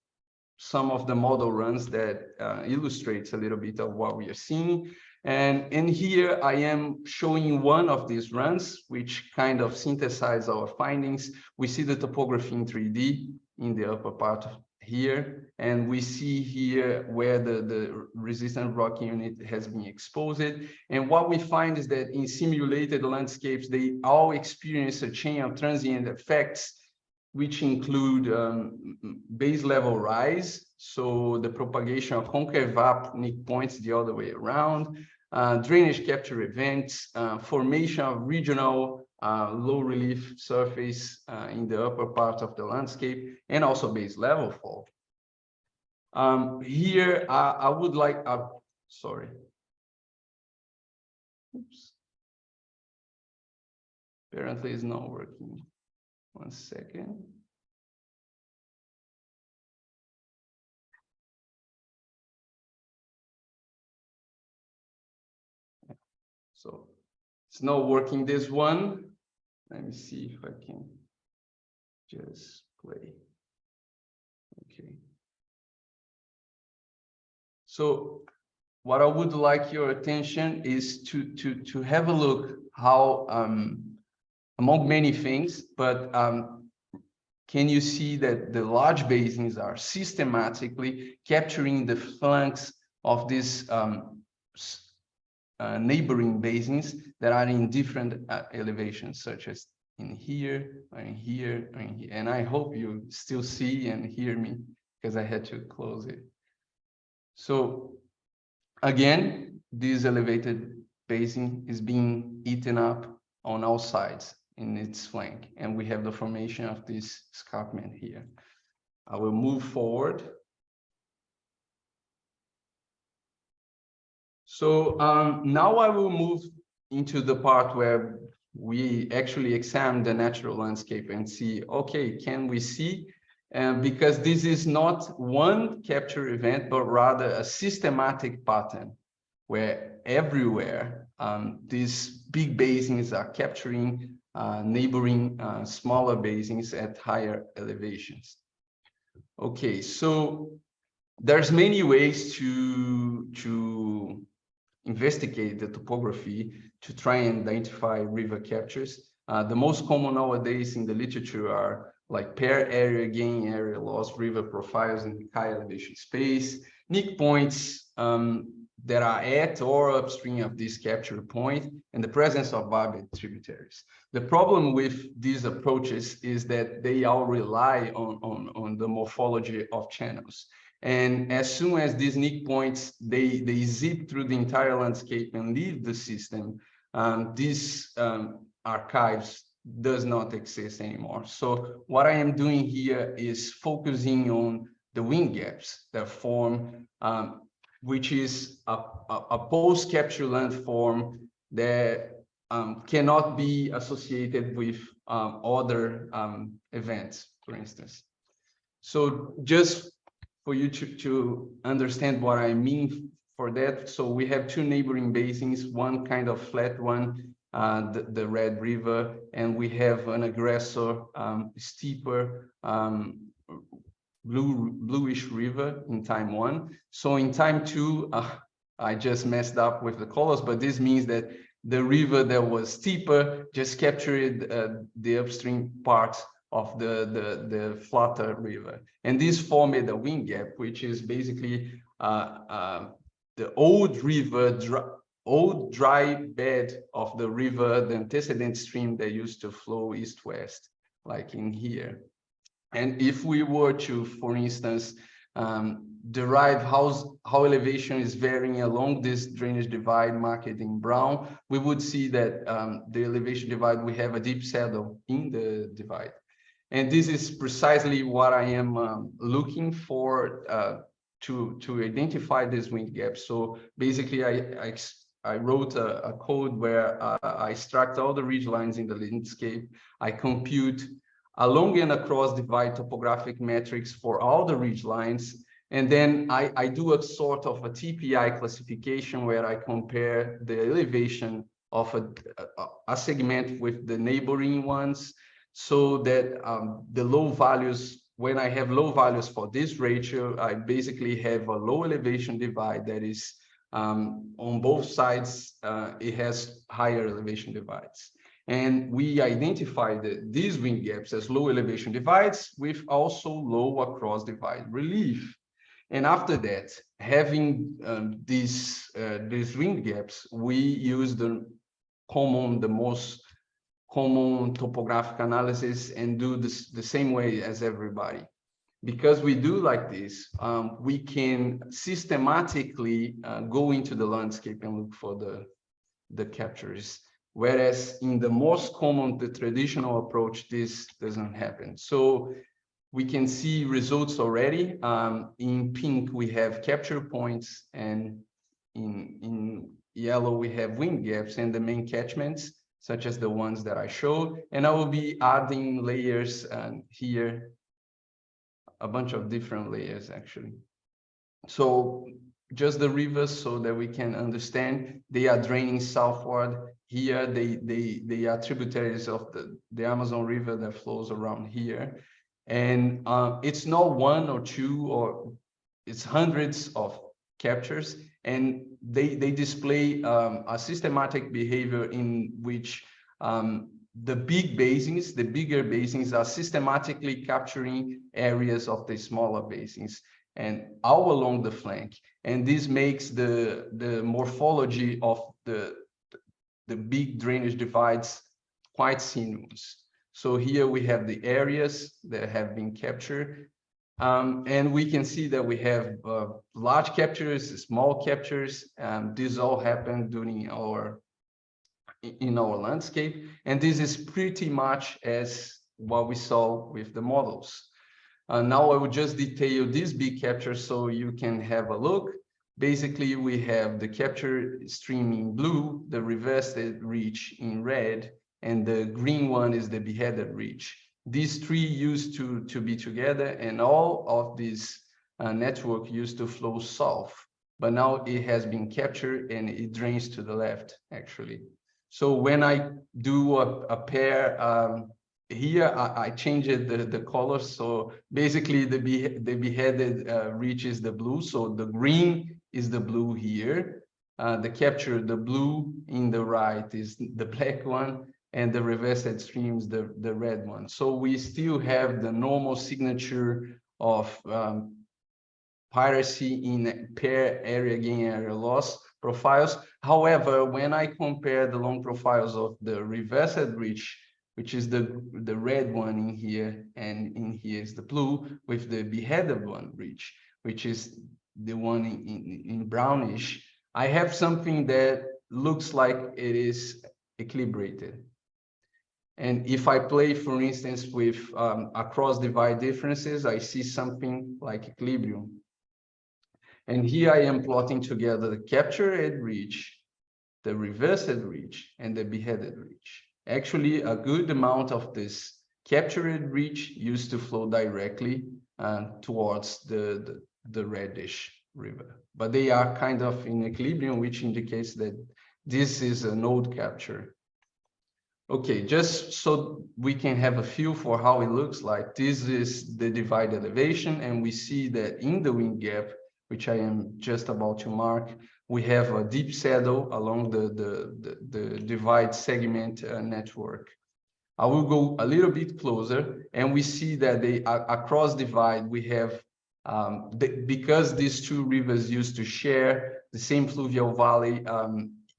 of the model runs that illustrates a little bit of what we are seeing. And in here, I am showing one of these runs, which kind of synthesize our findings. We see the topography in 3D in the upper part here, and we see here where the resistant rock unit has been exposed. And what we find is that in simulated landscapes, they all experience a chain of transient effects, which include base level rise, so the propagation of concave nick points the other way around, drainage capture events, formation of regional low relief surface in the upper part of the landscape, and also base level fall. Here, I would like, sorry. Oops. Apparently it's not working. 1 second. So it's not working this one. Let me see if I can just play. Okay. So what I would like your attention is to have a look how among many things, but can you see that the large basins are systematically capturing the flanks of these neighboring basins that are in different elevations, such as in here, or in here, or in here. And I hope you still see and hear me, because I had to close it. So again, this elevated basin is being eaten up on all sides in its flank, and we have the formation of this escarpment here. I will move forward. So now I will move into the part where we actually examine the natural landscape and see, okay, can we see? Because this is not one capture event, but rather a systematic pattern where everywhere these big basins are capturing neighboring smaller basins at higher elevations. Okay, so there's many ways to investigate the topography to try and identify river captures. The most common nowadays in the literature are like pair area gain, area loss, river profiles in high elevation space, nick points that are at or upstream of this capture point, and the presence of barbed tributaries. The problem with these approaches is that they all rely on the morphology of channels. And as soon as these nick points, they zip through the entire landscape and leave the system, these archives does not exist anymore. So what I am doing here is focusing on the wind gaps that form, which is a post-capture landform that cannot be associated with other events, for instance. So just for you to understand what I mean for that, so we have two neighboring basins, one kind of flat one the Red River, and we have an aggressor, steeper, bluish river in time 1. So in time 2, I just messed up with the colors, but this means that the river that was steeper just captured the upstream part of the flatter river. And this formed a wind gap, which is basically the old river, old dry bed of the river, the antecedent stream that used to flow east-west, like in here. And if we were to, for instance, derive how elevation is varying along this drainage divide marked in brown, we would see that the elevation divide, we have a deep saddle in the divide. And this is precisely what I am looking for to identify this wind gap. So basically, I wrote a code where I extract all the ridge lines in the landscape. I compute along and across divide topographic metrics for all the ridge lines. And then I do a sort of a TPI classification where I compare the elevation of a segment with the neighboring ones, so that the low values, when I have low values for this ratio, I basically have a low elevation divide that is on both sides, it has higher elevation divides. And we identify these wind gaps as low elevation divides with also low across divide relief. And after that, having these wind gaps, we use the most common topographic analysis and do this the same way as everybody. Because we do like this, we can systematically go into the landscape and look for the captures. Whereas in the most common, the traditional approach, this doesn't happen. So we can see results already. In pink, we have capture points, and in yellow, we have wind gaps and the main catchments, such as the ones that I showed. And I will be adding layers here, a bunch of different layers, actually. So just the rivers, so that we can understand, they are draining southward. Here, they are tributaries of the Amazon River that flows around here. And it's not one or two, or it's hundreds of captures. And they display a systematic behavior in which the bigger basins are systematically capturing areas of the smaller basins and all along the flank. And this makes the morphology of the big drainage divides quite sinuous. So here we have the areas that have been captured. And we can see that we have large captures, small captures. This all happened during in our landscape. And this is pretty much as what we saw with the models. Now I will just detail this big capture so you can have a look. Basically, we have the capture stream in blue, the revested ridge in red, and the green one is the beheaded ridge. These three used to be together, and all of this network used to flow south. But now it has been captured and it drains to the left, actually. So when I do a pair, here I changed the colors. So basically the beheaded ridge is the blue. So the green is the blue here. The capture, the blue in the right is the black one, and the revested streams, the red one. So we still have the normal signature of piracy in pair area gain, area loss profiles. However, when I compare the long profiles of the revested ridge, which is the red one in here, and in here is the blue, with the beheaded one ridge, which is the one in brownish, I have something that looks like it is equilibrated. And if I play, for instance, with across divide differences, I see something like equilibrium. And here I am plotting together the captured ridge, the reversed ridge, and the beheaded ridge. Actually, a good amount of this captured ridge used to flow directly towards the reddish river. But they are kind of in equilibrium, which indicates that this is a node capture. Okay, just so we can have a feel for how it looks like, this is the divide elevation, and we see that in the wind gap, which I am just about to mark, we have a deep saddle along the divide segment network. I will go a little bit closer, and we see that across divide, we have, because these two rivers used to share the same fluvial valley,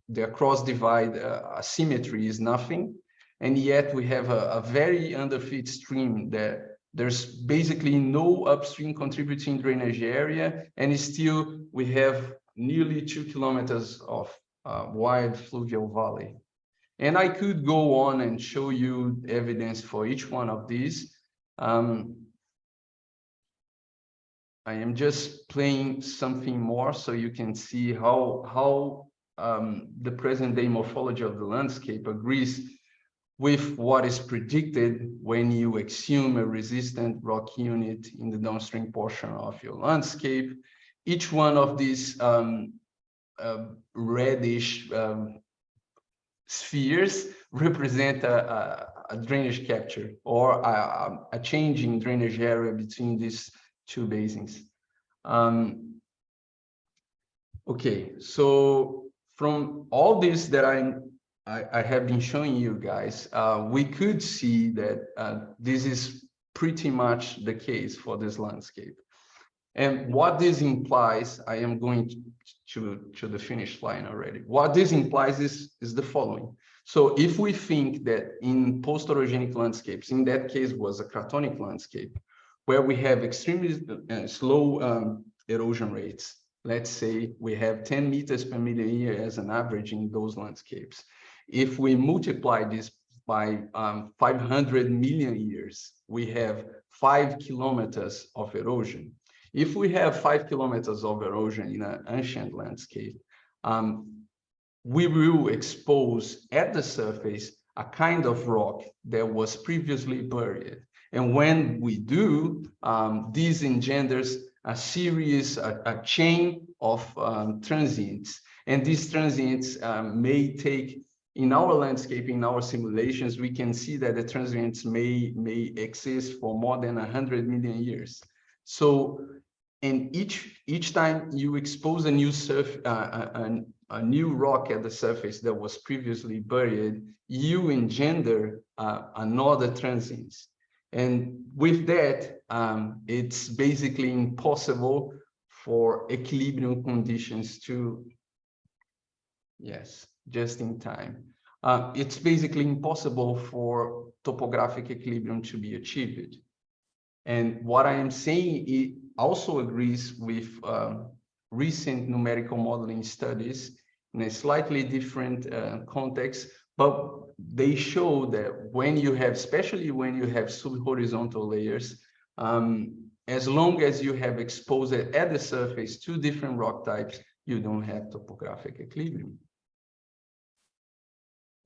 the cross divide asymmetry is nothing. And yet we have a very underfed stream that there's basically no upstream contributing drainage area, and still we have nearly 2 kilometers of wide fluvial valley. And I could go on and show you evidence for each one of these. I am just playing something more so you can see how the present day morphology of the landscape agrees with what is predicted when you assume a resistant rock unit in the downstream portion of your landscape. Each one of these reddish spheres represent a drainage capture or a change in drainage area between these two basins. Okay, so from all this that I have been showing you guys, we could see that this is pretty much the case for this landscape. And what this implies, I am going to the finish line already. What this implies is the following. So if we think that in post-orogenic landscapes, in that case was a cratonic landscape, where we have extremely slow erosion rates, let's say we have 10 meters per million year as an average in those landscapes. If we multiply this by 500 million years, we have 5 kilometers of erosion. If we have 5 kilometers of erosion in an ancient landscape, we will expose at the surface a kind of rock that was previously buried. And when we do, this engenders a series, a chain of transients. And these transients may take, in our landscape, in our simulations, we can see that the transients may exist for more than 100 million years. So, and each time you expose a new rock at the surface that was previously buried, you engender another transient. And with that, it's basically impossible for equilibrium conditions to, yes, just in time. It's basically impossible for topographic equilibrium to be achieved. And what I am saying, it also agrees with recent numerical modeling studies in a slightly different context, but they show that when you have, especially when you have subhorizontal layers, as long as you have exposed at the surface two different rock types, you don't have topographic equilibrium.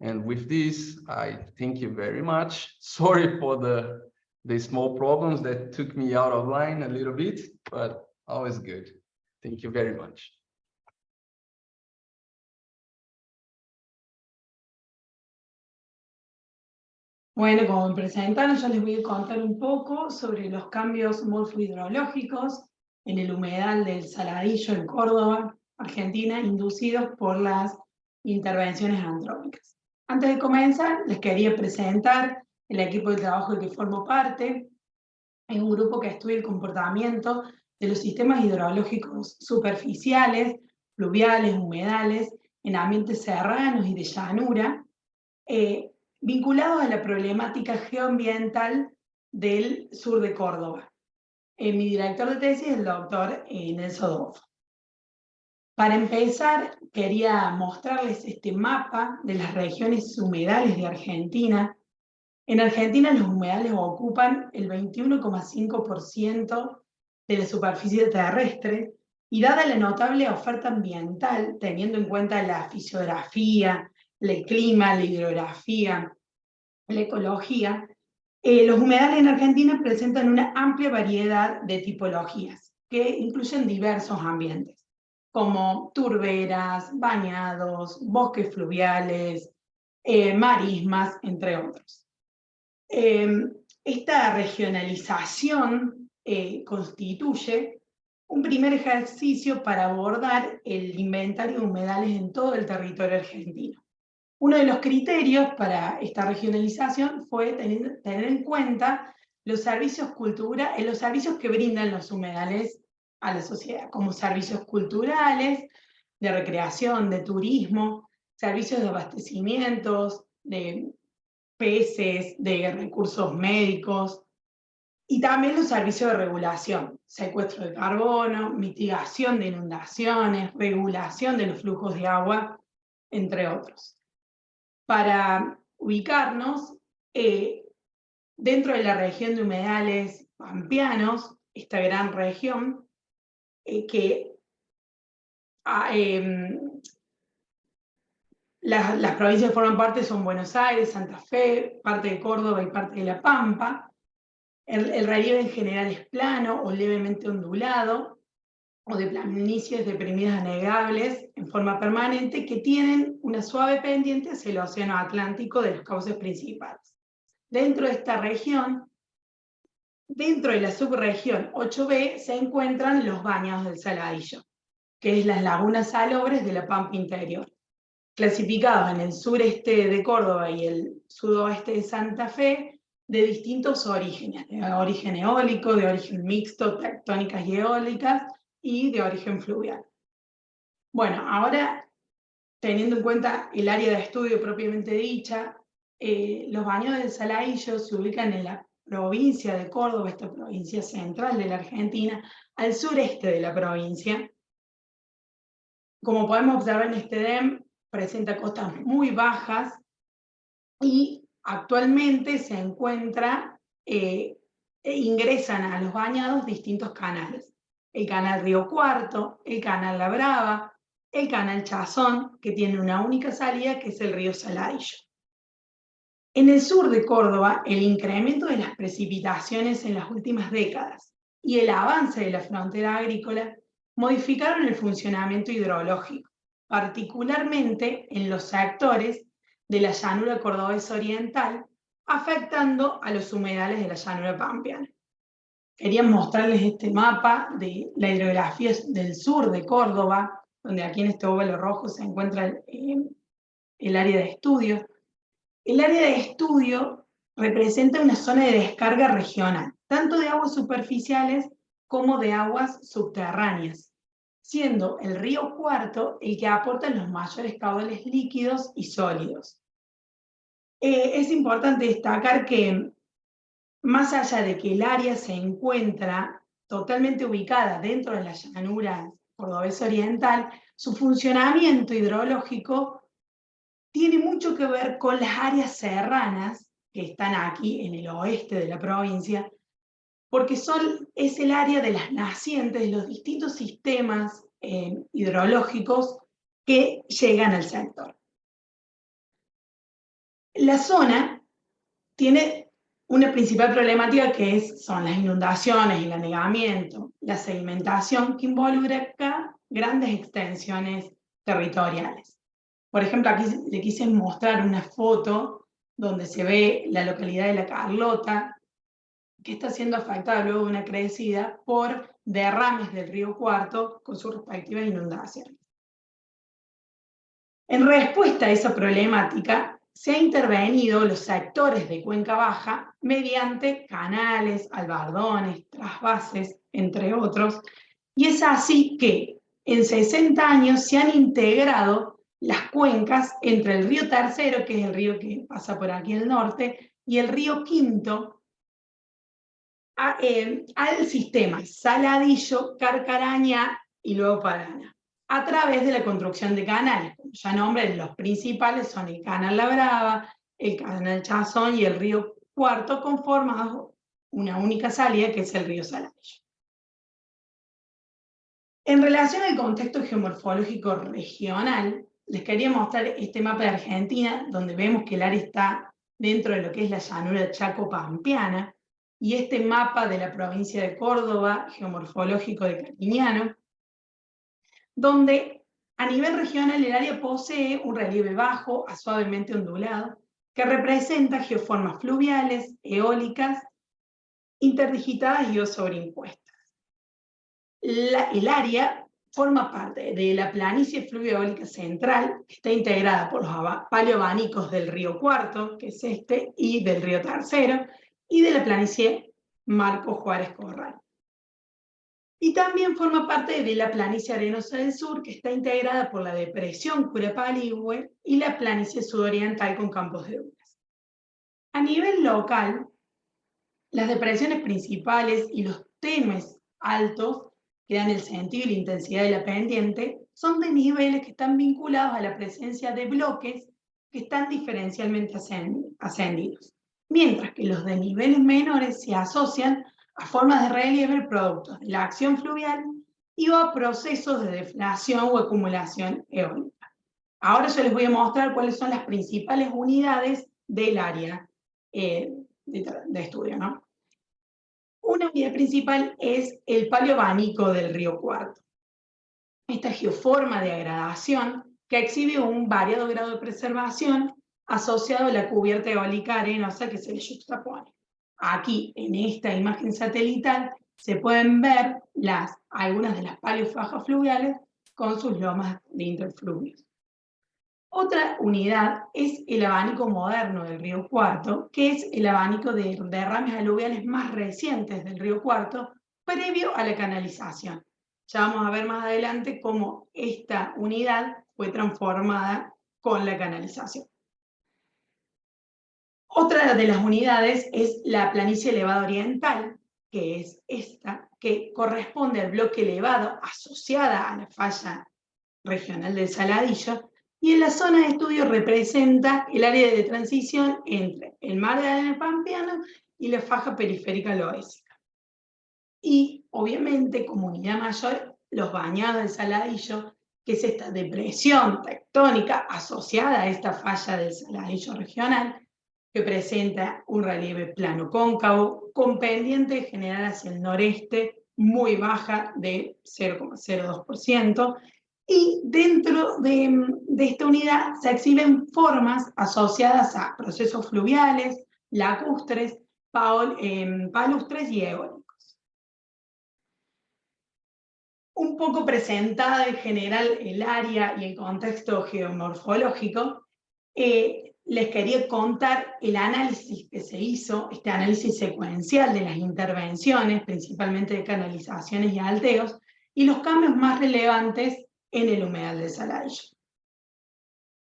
And with this, I thank you very much. Sorry for the small problems that took me out of line a little bit, but always good. Thank you very much. Bueno, como me presentaron, yo les voy a contar un poco sobre los cambios morfohidrológicos en el humedal del Saladillo en Córdoba, Argentina, inducidos por las intervenciones antrópicas. Antes de comenzar, les quería presentar el equipo de trabajo del que formo parte. Es un grupo que estudia el comportamiento de los sistemas hidrológicos superficiales, fluviales, humedales, en ambientes serranos y de llanura, vinculados a la problemática geoambiental del sur de Córdoba. Mi director de tesis es el doctor Nelson Doff. Para empezar, quería mostrarles este mapa de las regiones humedales de Argentina. En Argentina los humedales ocupan el 21,5% de la superficie terrestre, y dada la notable oferta ambiental, teniendo en cuenta la fisiografía, el clima, la hidrografía, la ecología, los humedales en Argentina presentan una amplia variedad de tipologías que incluyen diversos ambientes, como turberas, bañados, bosques fluviales, marismas, entre otros. Esta regionalización constituye un primer ejercicio para abordar el inventario de humedales en todo el territorio argentino. Uno de los criterios para esta regionalización fue tener en cuenta los servicios que brindan los humedales a la sociedad, como servicios culturales, de recreación, de turismo, servicios de abastecimientos, de peces, de recursos médicos, y también los servicios de regulación, secuestro de carbono, mitigación de inundaciones, regulación de los flujos de agua, entre otros. Para ubicarnos, dentro de la región de humedales pampeanos, esta gran región, las provincias que forman parte son Buenos Aires, Santa Fe, parte de Córdoba y parte de La Pampa. El relieve en general es plano o levemente ondulado, o de planicies deprimidas anegables en forma permanente que tienen una suave pendiente hacia el océano Atlántico de los cauces principales. Dentro de esta región, dentro de la subregión 8B, se encuentran los Bañados del Saladillo, que es las lagunas salobres de la Pampa interior, clasificados en el sureste de Córdoba y el sudoeste de Santa Fe, de distintos orígenes, de origen eólico, de origen mixto, tectónicas y eólicas, y de origen fluvial. Bueno, ahora, teniendo en cuenta el área de estudio propiamente dicha, los Bañados del Saladillo se ubican en la provincia de Córdoba, esta provincia central de la Argentina, al sureste de la provincia. Como podemos observar en este DEM, presenta costas muy bajas y actualmente se encuentra, ingresan a los bañados distintos canales. El canal Río Cuarto, el canal La Brava, el canal Chazón, que tiene una única salida, que es el río Saladillo. En el sur de Córdoba, el incremento de las precipitaciones en las últimas décadas y el avance de la frontera agrícola modificaron el funcionamiento hidrológico, particularmente en los sectores de la llanura cordobesa oriental, afectando a los humedales de la llanura pampeana. Quería mostrarles este mapa de la hidrografía del sur de Córdoba, donde aquí en este óvalo rojo se encuentra el área de estudio. El área de estudio representa una zona de descarga regional, tanto de aguas superficiales como de aguas subterráneas, siendo el río Cuarto el que aporta los mayores caudales líquidos y sólidos. Es importante destacar que, más allá de que el área se encuentra totalmente ubicada dentro de la llanura cordobesa oriental, su funcionamiento hidrológico tiene mucho que ver con las áreas serranas que están aquí en el oeste de la provincia, porque es el área de las nacientes de los distintos sistemas hidrológicos que llegan al sector. La zona tiene una principal problemática que son las inundaciones, el anegamiento, la sedimentación, que involucra grandes extensiones territoriales. Por ejemplo, aquí le quise mostrar una foto donde se ve la localidad de La Carlota, que está siendo afectada luego de una crecida por derrames del río Cuarto con sus respectivas inundaciones. En respuesta a esa problemática, se ha intervenido los sectores de cuenca baja mediante canales, albardones, trasvases, entre otros, y es así que en 60 años se han integrado las cuencas entre el río Tercero, que es el río que pasa por aquí al norte, y el río Quinto, al sistema Saladillo, Carcarañá y luego Paraná, a través de la construcción de canales. Como ya nombré, los principales son el canal La Brava, el canal Chazón y el río Cuarto, conformados una única salida, que es el río Saladillo. En relación al contexto geomorfológico regional, les quería mostrar este mapa de Argentina, donde vemos que el área está dentro de lo que es la llanura chaco-pampeana, y este mapa de la provincia de Córdoba, geomorfológico de Cariñano, donde A nivel regional, el área posee un relieve bajo a suavemente ondulado, que representa geoformas fluviales, eólicas, interdigitadas y o sobreimpuestas. El área forma parte de la planicie fluvio-eólica central, que está integrada por los paleoabanicos del río Cuarto, que es este, y del río Tercero, y de la planicie Marco Juárez Corral. Y también forma parte de la planicie arenosa del sur, que está integrada por la depresión Curapaligüe y la planicie sudoriental con campos de dunas. A nivel local, las depresiones principales y los tenues altos, que dan el sentido y la intensidad de la pendiente, son de niveles que están vinculados a la presencia de bloques que están diferencialmente ascendidos, mientras que los de niveles menores se asocian a formas de relieve producto de la acción fluvial y o a procesos de deflación o acumulación eólica. Ahora yo les voy a mostrar cuáles son las principales unidades del área de estudio, ¿no? Una unidad principal es el paleoabanico del río Cuarto. Esta geoforma de agradación que exhibe un variado grado de preservación asociado a la cubierta eólica arenosa que se le juxtapone. Aquí, en esta imagen satelital, se pueden ver algunas de las paleofajas fluviales con sus lomas de interfluvios. Otra unidad es el abanico moderno del río Cuarto, que es el abanico de derrames aluviales más recientes del río Cuarto, previo a la canalización. Ya vamos a ver más adelante cómo esta unidad fue transformada con la canalización. Otra de las unidades es la planicie elevada oriental, que es esta, que corresponde al bloque elevado asociada a la falla regional del Saladillo, y en la zona de estudio representa el área de transición entre el mar de arena pampeano y la faja periférica loésica. Y, obviamente, como unidad mayor, los Bañados del Saladillo, que es esta depresión tectónica asociada a esta falla del Saladillo regional, que presenta un relieve plano cóncavo, con pendiente general hacia el noreste, muy baja de 0,02%, y dentro de esta unidad se exhiben formas asociadas a procesos fluviales, lacustres, palustres y eólicos. Un poco presentada en general el área y el contexto geomorfológico, les quería contar el análisis que se hizo, este análisis secuencial de las intervenciones, principalmente de canalizaciones y alteos, y los cambios más relevantes en el humedal del Saladillo.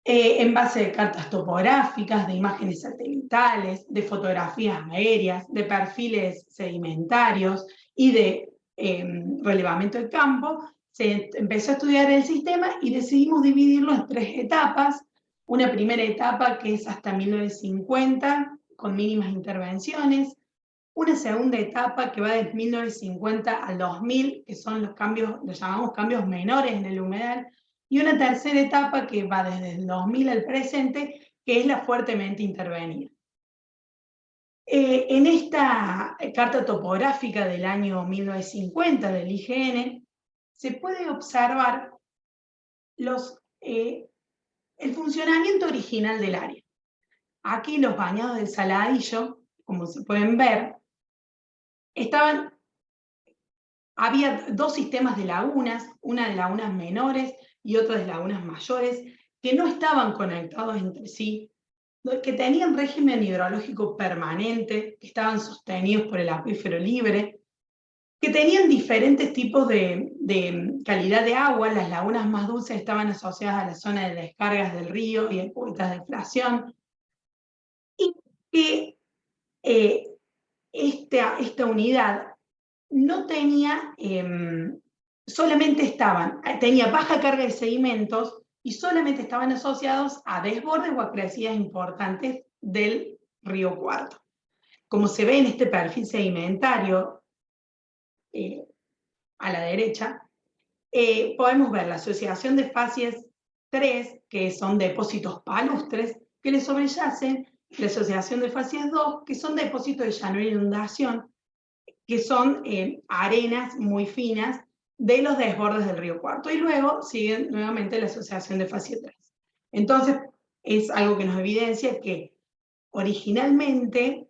En base de cartas topográficas, de imágenes satelitales, de fotografías aéreas, de perfiles sedimentarios y de relevamiento de campo, se empezó a estudiar el sistema y decidimos dividirlo en 3 etapas. Una primera etapa que es hasta 1950, con mínimas intervenciones. Una segunda etapa que va desde 1950 al 2000, que son los cambios, los llamamos cambios menores en el humedal, y una tercera etapa que va desde el 2000 al presente, que es la fuertemente intervenida. En esta carta topográfica del año 1950 del IGN, se puede observar el funcionamiento original del área. Aquí los Bañados del Saladillo, como se pueden ver, había 2 sistemas de lagunas, una de lagunas menores y otra de lagunas mayores, que no estaban conectados entre sí, que tenían régimen hidrológico permanente, que estaban sostenidos por el acuífero libre, que tenían diferentes tipos de calidad de agua. Las lagunas más dulces estaban asociadas a la zona de descargas del río y de cubiertas de deflación, y que esta unidad no tenía, tenía baja carga de sedimentos y solamente estaban asociados a desbordes o a crecidas importantes del río Cuarto. Como se ve en este perfil sedimentario a la derecha, podemos ver la asociación de facies 3, que son depósitos palustres, que le sobreyacen, la asociación de facies 2, que son depósitos de llanura e inundación, que son arenas muy finas de los desbordes del río Cuarto, y luego sigue nuevamente la asociación de fase 3. Entonces, es algo que nos evidencia que originalmente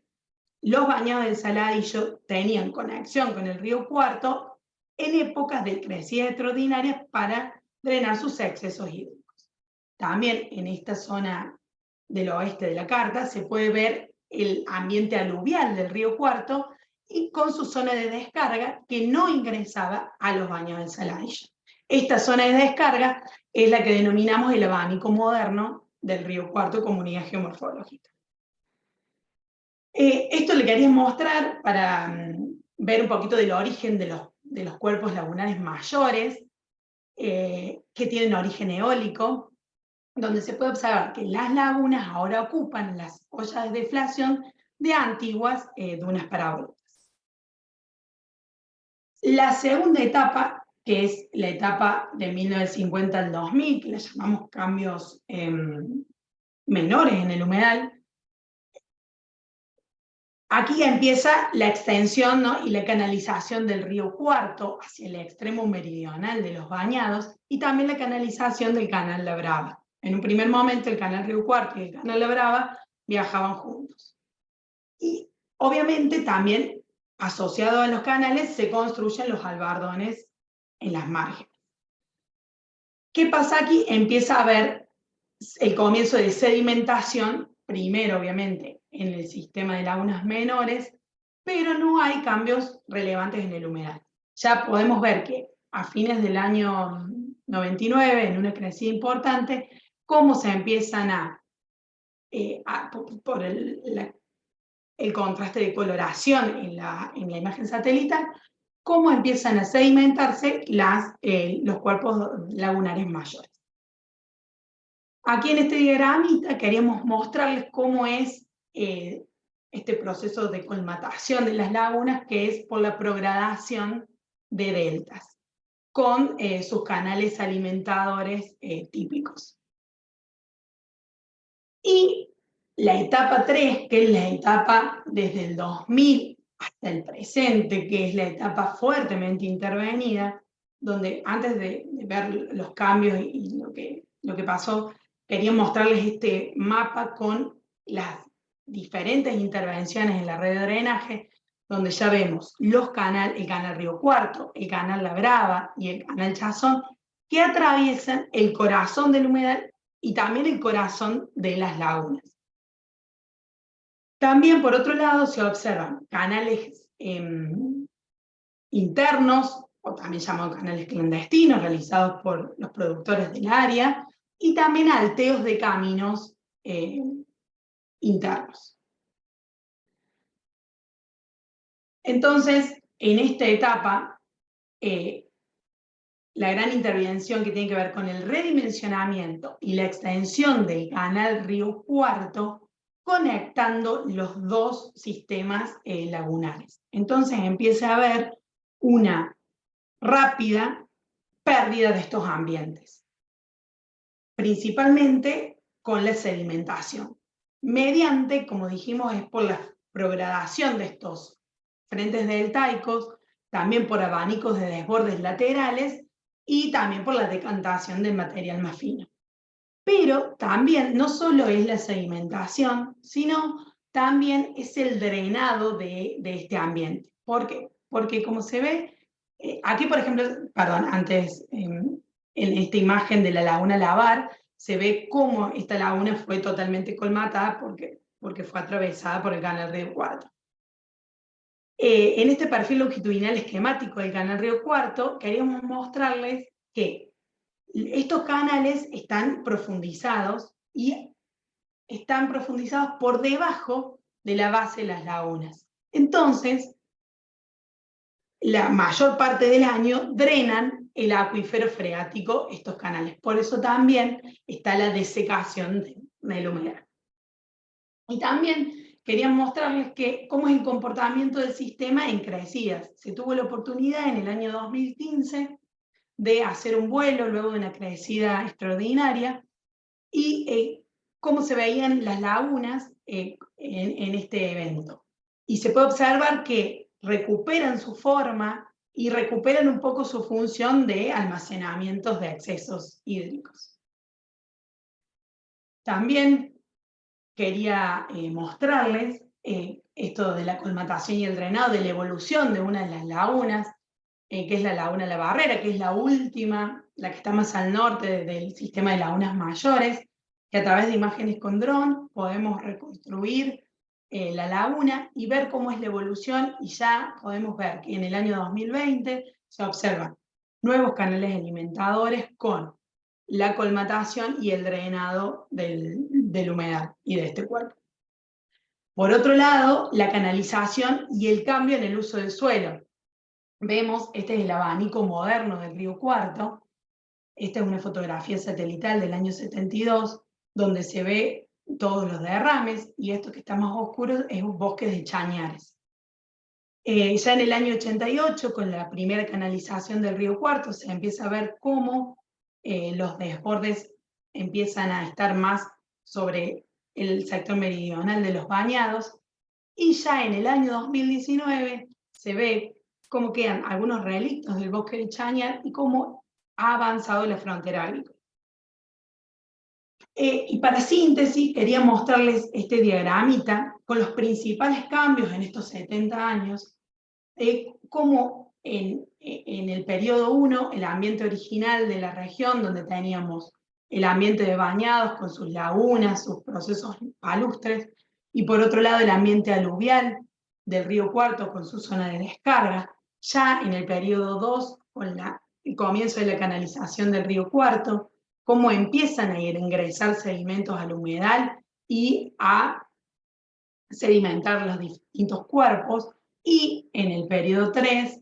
los bañados del Saladillo tenían conexión con el río Cuarto en épocas de crecidas extraordinarias para drenar sus excesos hídricos. También en esta zona del oeste de la carta se puede ver el ambiente aluvial del río Cuarto y con su zona de descarga que no ingresaba a los bañados del Saladillo. Esta zona de descarga es la que denominamos el abanico moderno del río Cuarto, comunidad geomorfológica. Esto le quería mostrar para ver un poquito del origen de los cuerpos lagunares mayores, que tienen origen eólico, donde se puede observar que las lagunas ahora ocupan las ollas de deflación de antiguas dunas parabólicas. La segunda etapa, que es la etapa de 1950 al 2000, que la llamamos cambios menores en el humedal, aquí empieza la extensión, ¿no?, y la canalización del río Cuarto hacia el extremo meridional de los bañados, y también la canalización del canal La Brava. En un primer momento el canal Río Cuarto y el canal La Brava viajaban juntos. Y obviamente también asociado a los canales se construyen los albardones en las márgenes. ¿Qué pasa aquí? Empieza a haber el comienzo de sedimentación, primero obviamente en el sistema de lagunas menores, pero no hay cambios relevantes en el humedal. Ya podemos ver que a fines del año 99, en una crecida importante, cómo se empiezan por el contraste de coloración en la imagen satelital, cómo empiezan a sedimentarse los cuerpos lagunares mayores. Aquí en este diagramita queríamos mostrarles cómo es este proceso de colmatación de las lagunas, que es por la progradación de deltas, con sus canales alimentadores típicos. Y la etapa 3, que es la etapa desde el 2000 hasta el presente, que es la etapa fuertemente intervenida, donde antes de ver los cambios y lo que pasó, quería mostrarles este mapa con las diferentes intervenciones en la red de drenaje, donde ya vemos el canal Río Cuarto, el canal La Brava y el canal Chazón, que atraviesan el corazón del humedal y también el corazón de las lagunas. También, por otro lado, se observan canales internos, o también llamados canales clandestinos, realizados por los productores del área, y también alteos de caminos internos. Entonces, en esta etapa, la gran intervención que tiene que ver con el redimensionamiento y la extensión del canal Río Cuarto, conectando los dos sistemas lagunares. Entonces empieza a haber una rápida pérdida de estos ambientes, principalmente con la sedimentación, mediante, como dijimos, es por la progradación de estos frentes deltaicos, también por abanicos de desbordes laterales y también por la decantación del material más fino. Pero también no solo es la sedimentación, sino también es el drenado de este ambiente. ¿Por qué? Porque como se ve, aquí por ejemplo, antes en esta imagen de la laguna Lavar, se ve cómo esta laguna fue totalmente colmatada porque fue atravesada por el canal Río Cuarto. En este perfil longitudinal esquemático del canal Río Cuarto, queríamos mostrarles que estos canales están profundizados y están profundizados por debajo de la base de las lagunas. Entonces, la mayor parte del año drenan el acuífero freático estos canales. Por eso también está la desecación del humedal. Y también queríamos mostrarles cómo es el comportamiento del sistema en crecidas. Se tuvo la oportunidad en el año 2015 de hacer un vuelo luego de una crecida extraordinaria y cómo se veían las lagunas en este evento. Y se puede observar que recuperan su forma y recuperan un poco su función de almacenamientos de excesos hídricos. También quería mostrarles esto de la colmatación y el drenado, de la evolución de una de las lagunas, que es la laguna La Barrera, que es la última, la que está más al norte del sistema de lagunas mayores, que a través de imágenes con dron podemos reconstruir la laguna y ver cómo es la evolución, y ya podemos ver que en el año 2020 se observan nuevos canales alimentadores con la colmatación y el drenado del humedal y de este cuerpo. Por otro lado, la canalización y el cambio en el uso del suelo. Vemos, este es el abanico moderno del río Cuarto. Esta es una fotografía satelital del año 72, donde se ve todos los derrames, y esto que está más oscuro es un bosque de chañares. Ya en el año 88, con la primera canalización del río Cuarto, se empieza a ver cómo los desbordes empiezan a estar más sobre el sector meridional de los Bañados, y ya en el año 2019 se ve cómo quedan algunos relictos del bosque de chañar y cómo ha avanzado la frontera agrícola. Y para síntesis, quería mostrarles este diagramita con los principales cambios en estos 70 años, cómo en el periodo 1, el ambiente original de la región, donde teníamos el ambiente de Bañados con sus lagunas, sus procesos palustres, y por otro lado el ambiente aluvial del río Cuarto con su zona de descarga. Ya en el periodo 2, con el comienzo de la canalización del río Cuarto, cómo empiezan a ingresar sedimentos al humedal y a sedimentar los distintos cuerpos, y en el periodo 3,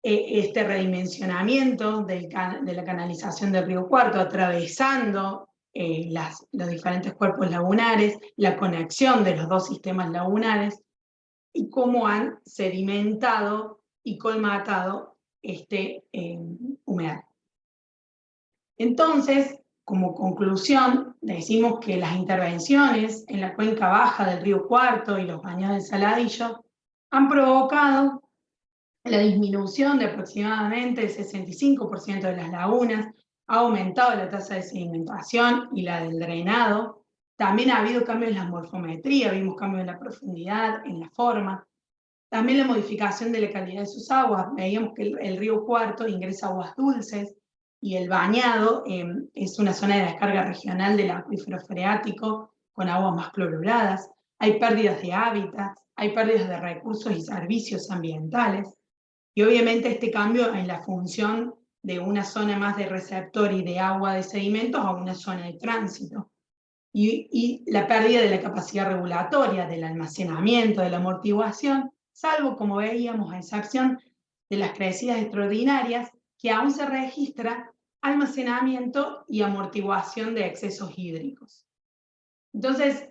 este redimensionamiento de la canalización del río Cuarto, atravesando los diferentes cuerpos lagunares, la conexión de los dos sistemas lagunares, y cómo han sedimentado y colmatado este humedal. Entonces, como conclusión, decimos que las intervenciones en la cuenca baja del río Cuarto y los Bañados del Saladillo han provocado la disminución de aproximadamente el 65% de las lagunas, ha aumentado la tasa de sedimentación y la del drenado. También ha habido cambios en la morfometría, vimos cambios en la profundidad, en la forma. También la modificación de la calidad de sus aguas. Veíamos que el río Cuarto ingresa aguas dulces, y el Bañado es una zona de descarga regional del acuífero freático con aguas más cloruradas. Hay pérdidas de hábitat, hay pérdidas de recursos y servicios ambientales. Y obviamente este cambio en la función de una zona más de receptor y de agua de sedimentos a una zona de tránsito. Y la pérdida de la capacidad regulatoria, del almacenamiento, de la amortiguación, salvo, como veíamos, a excepción de las crecidas extraordinarias, que aún se registra almacenamiento y amortiguación de excesos hídricos. Entonces,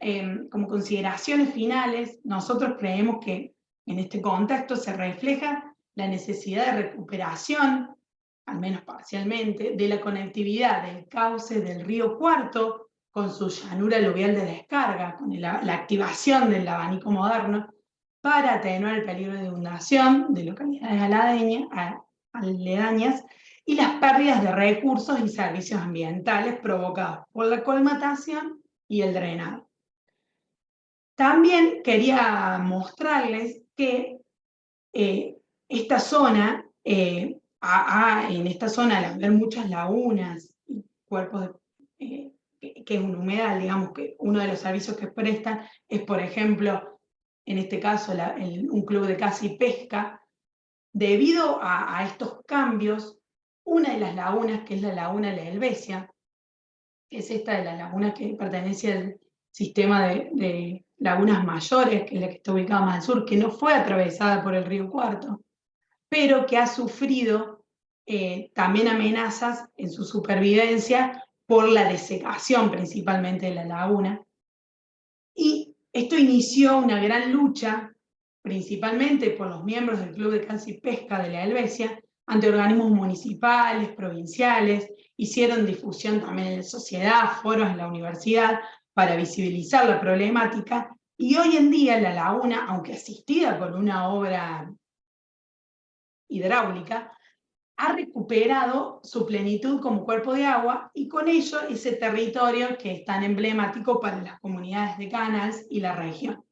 como consideraciones finales, nosotros creemos que en este contexto se refleja la necesidad de recuperación, al menos parcialmente, de la conectividad del cauce del río Cuarto con su llanura aluvial de descarga, con la activación del abanico moderno, para atenuar el peligro de inundación de localidades aledañas y las pérdidas de recursos y servicios ambientales provocados por la colmatación y el drenado. También quería mostrarles que esta zona, en esta zona, al haber muchas lagunas y cuerpos, que es un humedal, digamos que uno de los servicios que prestan es, por ejemplo, en este caso, un club de caza y pesca. Debido a estos cambios, una de las lagunas, que es la laguna La Helvecia, que es esta de las lagunas que pertenece al sistema de lagunas mayores, que es la que está ubicada más al sur, que no fue atravesada por el río Cuarto, pero que ha sufrido también amenazas en su supervivencia por la desecación principalmente de la laguna. Y esto inició una gran lucha, principalmente por los miembros del Club de Caza y Pesca de la Helvecia, ante organismos municipales, provinciales, hicieron difusión también en la sociedad, foros en la universidad, para visibilizar la problemática, y hoy en día la laguna, aunque asistida por una obra hidráulica, ha recuperado su plenitud como cuerpo de agua y con ello ese territorio que es tan emblemático para las comunidades de Canals y la región.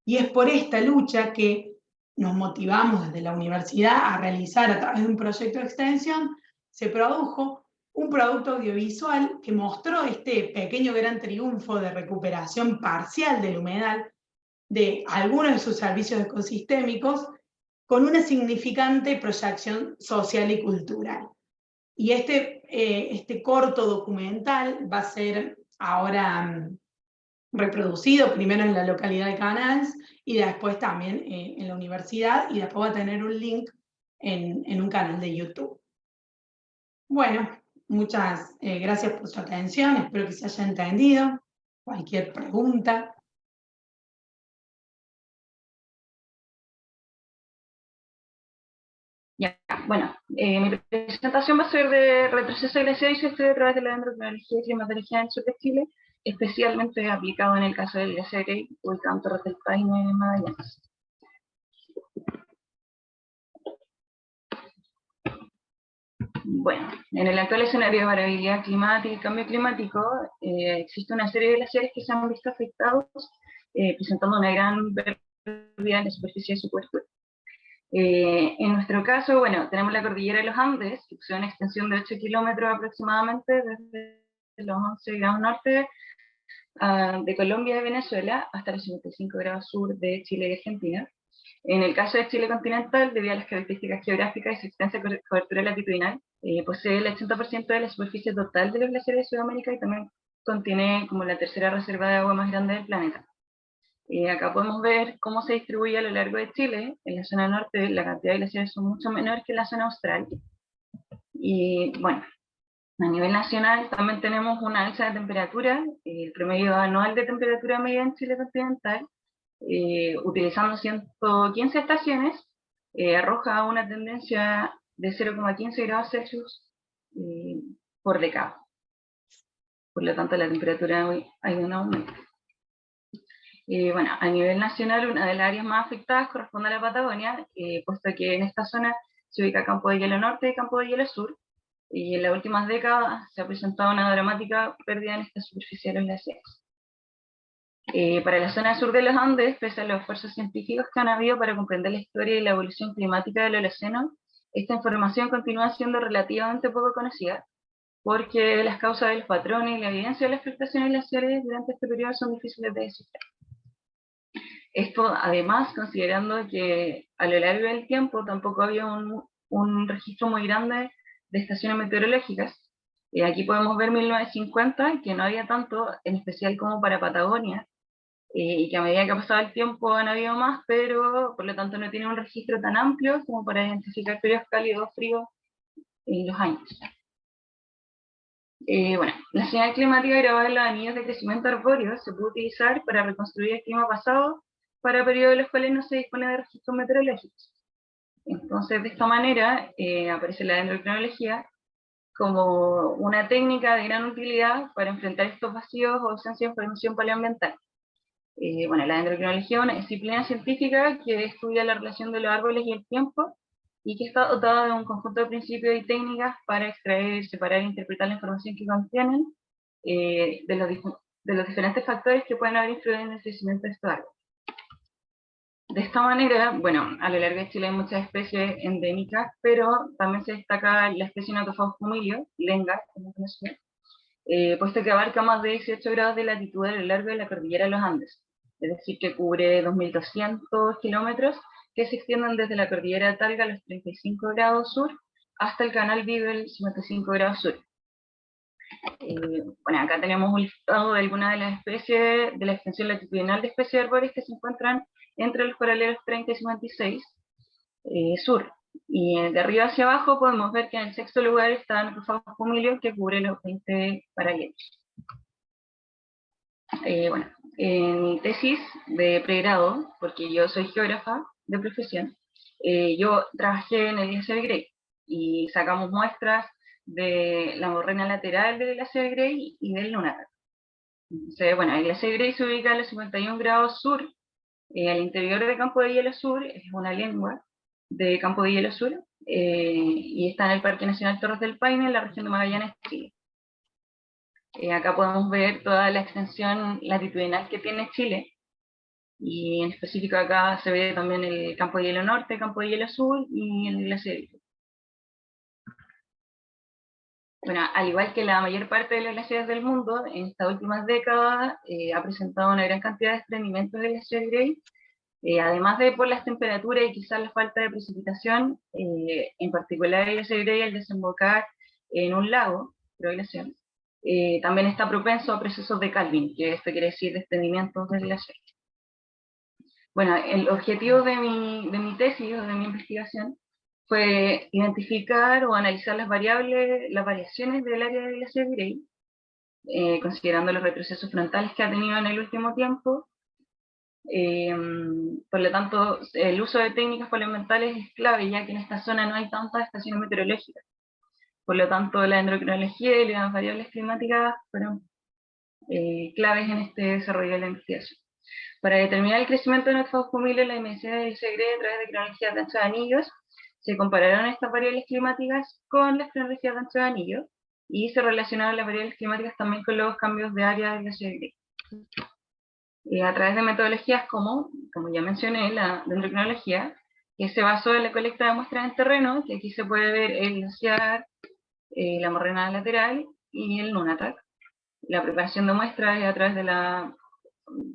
Y es por esta lucha que nos motivamos desde la universidad a realizar a través de un proyecto de extensión, se produjo un producto audiovisual que mostró este pequeño gran triunfo de recuperación parcial del humedal de algunos de sus servicios ecosistémicos, con una significante proyección social y cultural. Y este corto documental va a ser ahora reproducido primero en la localidad de Canals y después también en la universidad, y después va a tener un link en un canal de YouTube. Bueno, muchas gracias por su atención, espero que se haya entendido. Cualquier pregunta. Ya, bueno, mi presentación va a ser de retroceso glaciar y su estudio a través de la dendrocronología y climatología en el sur de Chile, especialmente aplicado en el caso del glaciar ubicado en Torres del Paine, en Magallanes. Bueno, en el actual escenario de variabilidad climática y cambio climático, existe una serie de glaciares que se han visto afectados, presentando una gran pérdida en la superficie de su cobertura. En nuestro caso, bueno, tenemos la cordillera de los Andes, que posee una extensión de 8 kilómetros aproximadamente desde los 11 grados norte de Colombia y Venezuela hasta los 55 grados sur de Chile y Argentina. En el caso de Chile continental, debido a las características geográficas y su extensa cobertura latitudinal, posee el 80% de la superficie total de los glaciares de Sudamérica y también contiene como la tercera reserva de agua más grande del planeta. Acá podemos ver cómo se distribuye a lo largo de Chile. En la zona norte la cantidad de glaciares son mucho menor que en la zona austral. Y bueno, a nivel nacional también tenemos una alza de temperatura. El promedio anual de temperatura media en Chile continental, utilizando 115 estaciones, arroja una tendencia de 0,15 grados Celsius por década. Por lo tanto, la temperatura hoy hay un aumento. Bueno, a nivel nacional, una de las áreas más afectadas corresponde a la Patagonia, puesto que en esta zona se ubica Campo de Hielo Norte y Campo de Hielo Sur, y en las últimas décadas se ha presentado una dramática pérdida en esta superficie de los glaciares. Para la zona sur de los Andes, pese a los esfuerzos científicos que han habido para comprender la historia y la evolución climática del Holoceno, esta información continúa siendo relativamente poco conocida, porque las causas de los patrones y la evidencia de las fluctuaciones glaciares durante este periodo son difíciles de descifrar. Esto, además, considerando que a lo largo del tiempo tampoco había un registro muy grande de estaciones meteorológicas. Aquí podemos ver 1950, que no había tanto, en especial como para Patagonia, y que a medida que ha pasado el tiempo han habido más, pero por lo tanto no tiene un registro tan amplio como para identificar periodos cálidos o fríos en los años. Bueno, la señal climática grabada en los anillos de crecimiento arbóreo se puede utilizar para reconstruir el clima pasado para periodos en los cuales no se dispone de registros meteorológicos. Entonces, de esta manera, aparece la dendrocronología como una técnica de gran utilidad para enfrentar estos vacíos o ausencia de información paleoambiental. Bueno, la dendrocronología es una disciplina científica que estudia la relación de los árboles y el tiempo, y que está dotada de un conjunto de principios y técnicas para extraer, separar e interpretar la información que contienen de los diferentes factores que pueden haber influido en el crecimiento de estos árboles. De esta manera, bueno, a lo largo de Chile hay muchas especies endémicas, pero también se destaca la especie Nothofagus humilio, lenga, como conocida, puesto que abarca más de 18 grados de latitud a lo largo de la cordillera de los Andes, es decir, que cubre 2.200 kilómetros que se extienden desde la cordillera de Talga a los 35 grados sur hasta el canal Beagle 55 grados sur. Bueno, acá tenemos un listado de algunas de las especies de la extensión latitudinal de especies arbóreas que se encuentran entre los paralelos 30 y 56 sur. Y de arriba hacia abajo podemos ver que en el sexto lugar está Nothofagus humilio, que cubre los 20 paralelos. Bueno, en mi tesis de pregrado, porque yo soy geógrafa de profesión, yo trabajé en el glaciar Grey y sacamos muestras de la morrena lateral del glaciar Grey y del lunar. Entonces, bueno, el glaciar Grey se ubica a los 51 grados sur, al interior del Campo de Hielo Sur, es una lengua de Campo de Hielo Sur, y está en el Parque Nacional Torres del Paine, en la región de Magallanes, Chile. Acá podemos ver toda la extensión latitudinal que tiene Chile, y en específico acá se ve también el campo de hielo norte, el campo de hielo sur y el glaciar. Bueno, al igual que la mayor parte de los glaciares del mundo, en estas últimas décadas ha presentado una gran cantidad de desprendimientos del glaciar Grey, además de por las temperaturas y quizás la falta de precipitación, en particular el glaciar Grey al desembocar en un lago proglaciar, también está propenso a procesos de calving, que esto quiere decir desprendimientos del glaciar. Bueno, el objetivo de mi tesis o de mi investigación fue identificar o analizar las variaciones del área del glaciar Grey, considerando los retrocesos frontales que ha tenido en el último tiempo. Por lo tanto, el uso de técnicas paleoambientales es clave, ya que en esta zona no hay tantas estaciones meteorológicas. Por lo tanto, la dendrocronología y las variables climáticas fueron claves en este desarrollo de la investigación. Para determinar el crecimiento de nuestros fumiles, la dimensión del glaciar Grey a través de cronologías de ancho de anillos, se compararon estas variables climáticas con las cronologías de ancho de anillo, y se relacionaron las variables climáticas también con los cambios de área del glaciar Grey. A través de metodologías como ya mencioné, la dendrocronología, que se basó en la colecta de muestras en terreno, que aquí se puede ver el glaciar, la morrena lateral y el nunatak. La preparación de muestras es a través de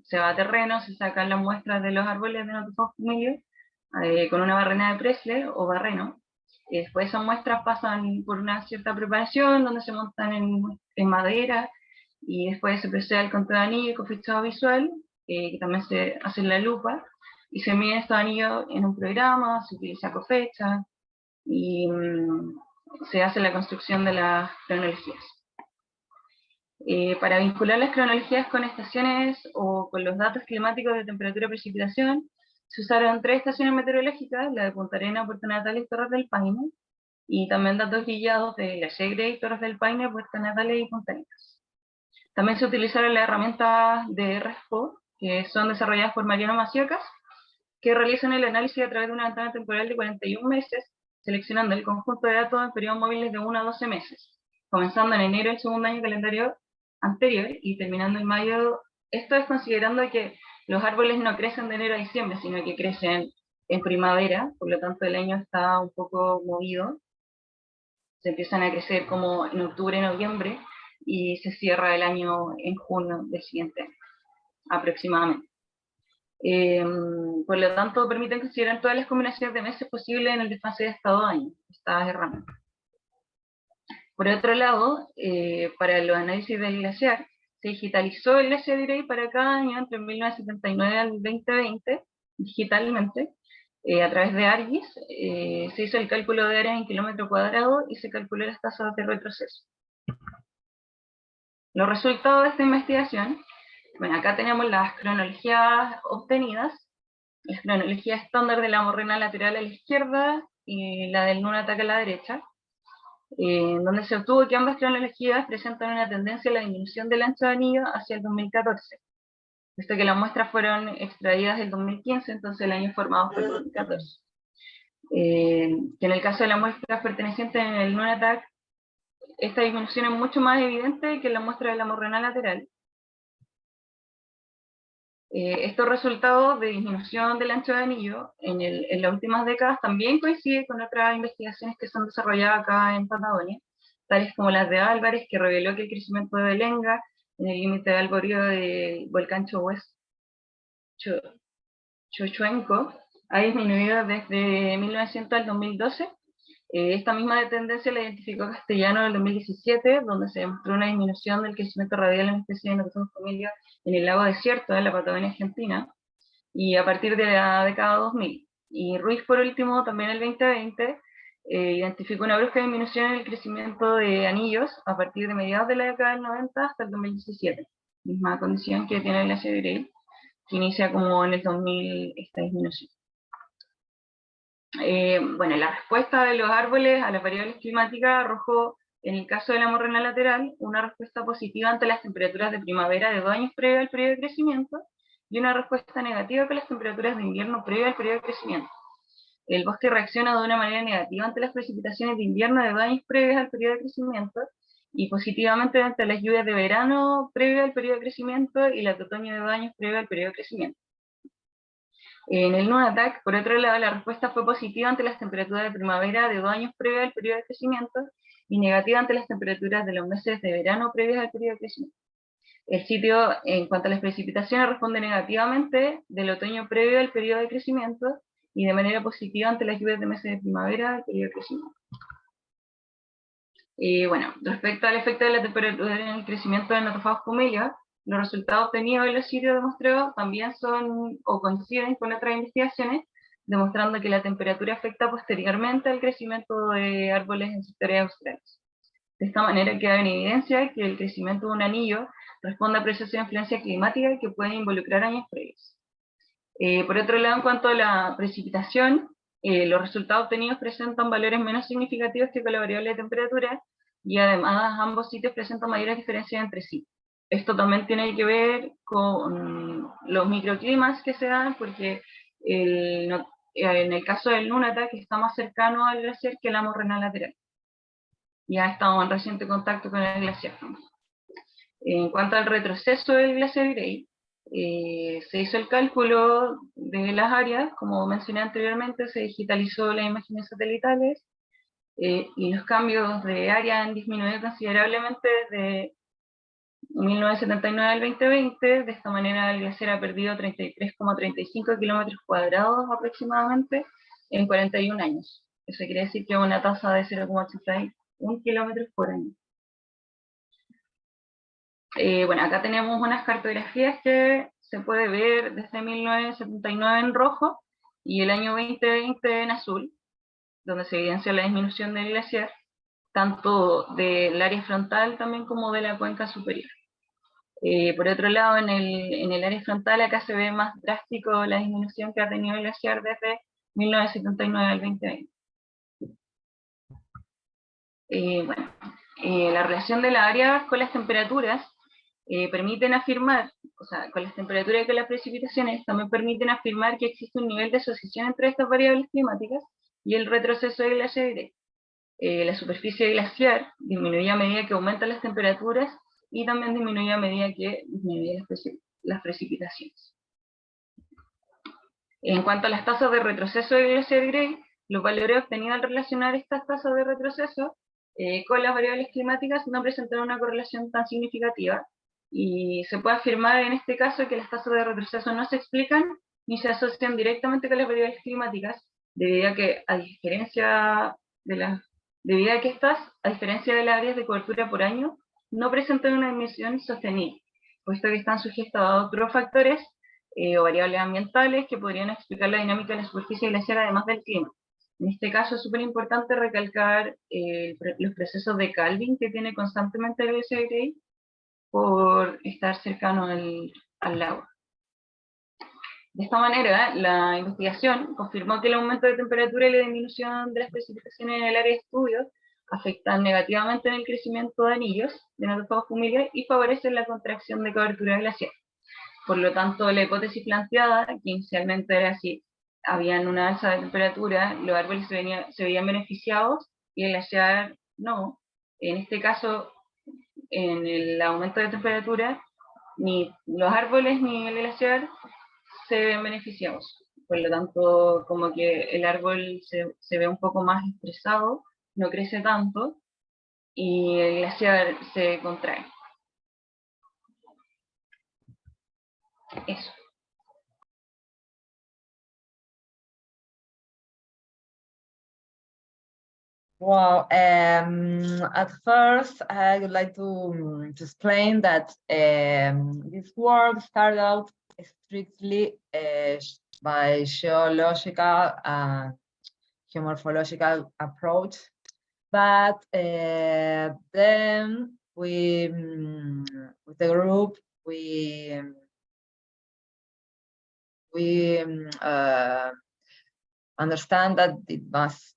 se va a terreno, se sacan las muestras de los árboles de nuestros fumillos con una barrena de Presley o barreno. Después esas muestras pasan por una cierta preparación, donde se montan en madera, y después se procede al conteo de anillo con fichado visual, que también se hace en la lupa, y se mide estos anillos en un programa, se utiliza cofecha, y se hace la construcción de las cronologías. Para vincular las cronologías con estaciones o con los datos climáticos de temperatura y precipitación, se usaron 3 estaciones meteorológicas, la de Punta Arenas, Puerto Natales y Torres del Paine, y también datos guiados de glaciar Grey, Torres del Paine, Puerto Natales y Punta Arenas. También se utilizaron las herramientas de RESPO, que son desarrolladas por Mariano Maciocas, que realizan el análisis a través de una ventana temporal de 41 meses, seleccionando el conjunto de datos en periodos móviles de 1 a 12 meses, comenzando en enero del segundo año calendario anterior y terminando en mayo. Esto es considerando que los árboles no crecen de enero a diciembre, sino que crecen en primavera, por lo tanto el año está un poco movido. Se empiezan a crecer como en octubre, noviembre, y se cierra el año en junio del siguiente año, aproximadamente. Por lo tanto, permiten considerar todas las combinaciones de meses posibles en el desfase de estas 2 años, estas herramientas. Por otro lado, para los análisis del glaciar, se digitalizó el glaciar Grey para cada año entre 1979 al 2020, digitalmente, a través de ARGIS. Se hizo el cálculo de áreas en kilómetro cuadrado y se calculó las tasas de retroceso. Los resultados de esta investigación, bueno, acá tenemos las cronologías obtenidas, la cronología estándar de la morrena lateral a la izquierda y la del nunatak a la derecha, donde se obtuvo que ambas cronologías presentan una tendencia a la disminución del ancho de anillo hacia el 2014. Puesto que las muestras fueron extraídas del 2015, entonces el año formado fue el 2014. Que en el caso de las muestras pertenecientes en el nunatak, esta disminución es mucho más evidente que en la muestra de la morrena lateral. Estos resultados de disminución del ancho de anillo en las últimas décadas también coinciden con otras investigaciones que son desarrolladas acá en Patagonia, tales como las de Álvarez, que reveló que el crecimiento de Belenga en el límite de alborío del volcán Chochuenco ha disminuido desde 1900 al 2012. Esta misma tendencia la identificó Castellano en el 2017, donde se demostró una disminución del crecimiento radial en especies de nuestras familias en el lago desierto de la Patagonia Argentina, y a partir de la década 2000. Y Ruiz, por último, también en el 2020, identificó una brusca disminución en el crecimiento de anillos a partir de mediados de la década del 90 hasta el 2017. Misma condición que tiene el glaciar Grey, que inicia como en el 2000 esta disminución. Bueno, la respuesta de los árboles a las variables climáticas arrojó, en el caso de la morrena lateral, una respuesta positiva ante las temperaturas de primavera de 2 años previo al periodo de crecimiento, y una respuesta negativa con las temperaturas de invierno previo al periodo de crecimiento. el bosque reacciona de una manera negativa ante las precipitaciones de invierno de 2 años previos al periodo de crecimiento, y positivamente ante las lluvias de verano previo al periodo de crecimiento y las de otoño de 2 años previo al periodo de crecimiento. En el NUNATAC, por otro lado, la respuesta fue positiva ante las temperaturas de primavera de 2 años previo al periodo de crecimiento y negativa ante las temperaturas de los meses de verano previos al periodo de crecimiento. El sitio, en cuanto a las precipitaciones, responde negativamente del otoño previo al periodo de crecimiento y de manera positiva ante las lluvias de meses de primavera al periodo de crecimiento. Bueno, respecto al efecto de la temperatura en el crecimiento de notofagus pumila, los resultados obtenidos en los sitios demostrados también son o coinciden con otras investigaciones, demostrando que la temperatura afecta posteriormente al crecimiento de árboles en sectores australes. De esta manera queda en evidencia que el crecimiento de un anillo responde a procesos de influencia climática que pueden involucrar años previos. Por otro lado, en cuanto a la precipitación, los resultados obtenidos presentan valores menos significativos que con la variable de temperatura, y además ambos sitios presentan mayores diferencias entre sí. Esto también tiene que ver con los microclimas que se dan, porque en el caso del NUNATAC está más cercano al glaciar que el morrena lateral. Ya estamos en reciente contacto con el glaciar. En cuanto al retroceso del glaciar Grey, se hizo el cálculo de las áreas, como mencioné anteriormente, se digitalizó las imágenes satelitales, y los cambios de área han disminuido considerablemente desde 1979 al 2020, de esta manera el glaciar ha perdido 33,35 kilómetros cuadrados aproximadamente en 41 años. Eso quiere decir que una tasa de 0,81 kilómetros por año. Bueno, acá tenemos unas cartografías que se puede ver desde 1979 en rojo y el año 2020 en azul, donde se evidencia la disminución del glaciar, tanto del área frontal también como de la cuenca superior. Por otro lado, en el área frontal acá se ve más drástico la disminución que ha tenido el glaciar desde 1979 al 2020. Bueno, la relación de las áreas con las temperaturas permiten afirmar, o sea, con las temperaturas y con las precipitaciones, también permiten afirmar que existe un nivel de asociación entre estas variables climáticas y el retroceso del glaciar. La superficie glaciar disminuye a medida que aumentan las temperaturas y también disminuye a medida que disminuyen las precipitaciones. En cuanto a las tasas de retroceso del glaciar Grey, los valores obtenidos al relacionar estas tasas de retroceso con las variables climáticas no presentan una correlación tan significativa, y se puede afirmar en este caso que las tasas de retroceso no se explican ni se asocian directamente con las variables climáticas, debido a que a diferencia de las áreas de cobertura por año, no presentan una emisión sostenible, puesto que están sujetas a otros factores o variables ambientales que podrían explicar la dinámica de la superficie glaciar además del clima. En este caso es súper importante recalcar los procesos de calving que tiene constantemente el glaciar Grey por estar cercano al lago. De esta manera, la investigación confirmó que el aumento de temperatura y la disminución de las precipitaciones en el área de estudio afectan negativamente en el crecimiento de anillos de notofagus pumila y favorecen la contracción de cobertura glaciar. Por lo tanto, la hipótesis planteada, que inicialmente era si habían una alza de temperatura, los árboles se veían beneficiados y el glaciar no. En este caso, en el aumento de temperatura, ni los árboles ni el glaciar se ven beneficiados. Por lo tanto, como que el árbol se ve un poco más estresado, no crece tanto, y el glaciar se contrae. Eso. Well, at first, I would like to explain that this work started out strictly by geological geomorphological approach, but then we, with the group, we understand that it must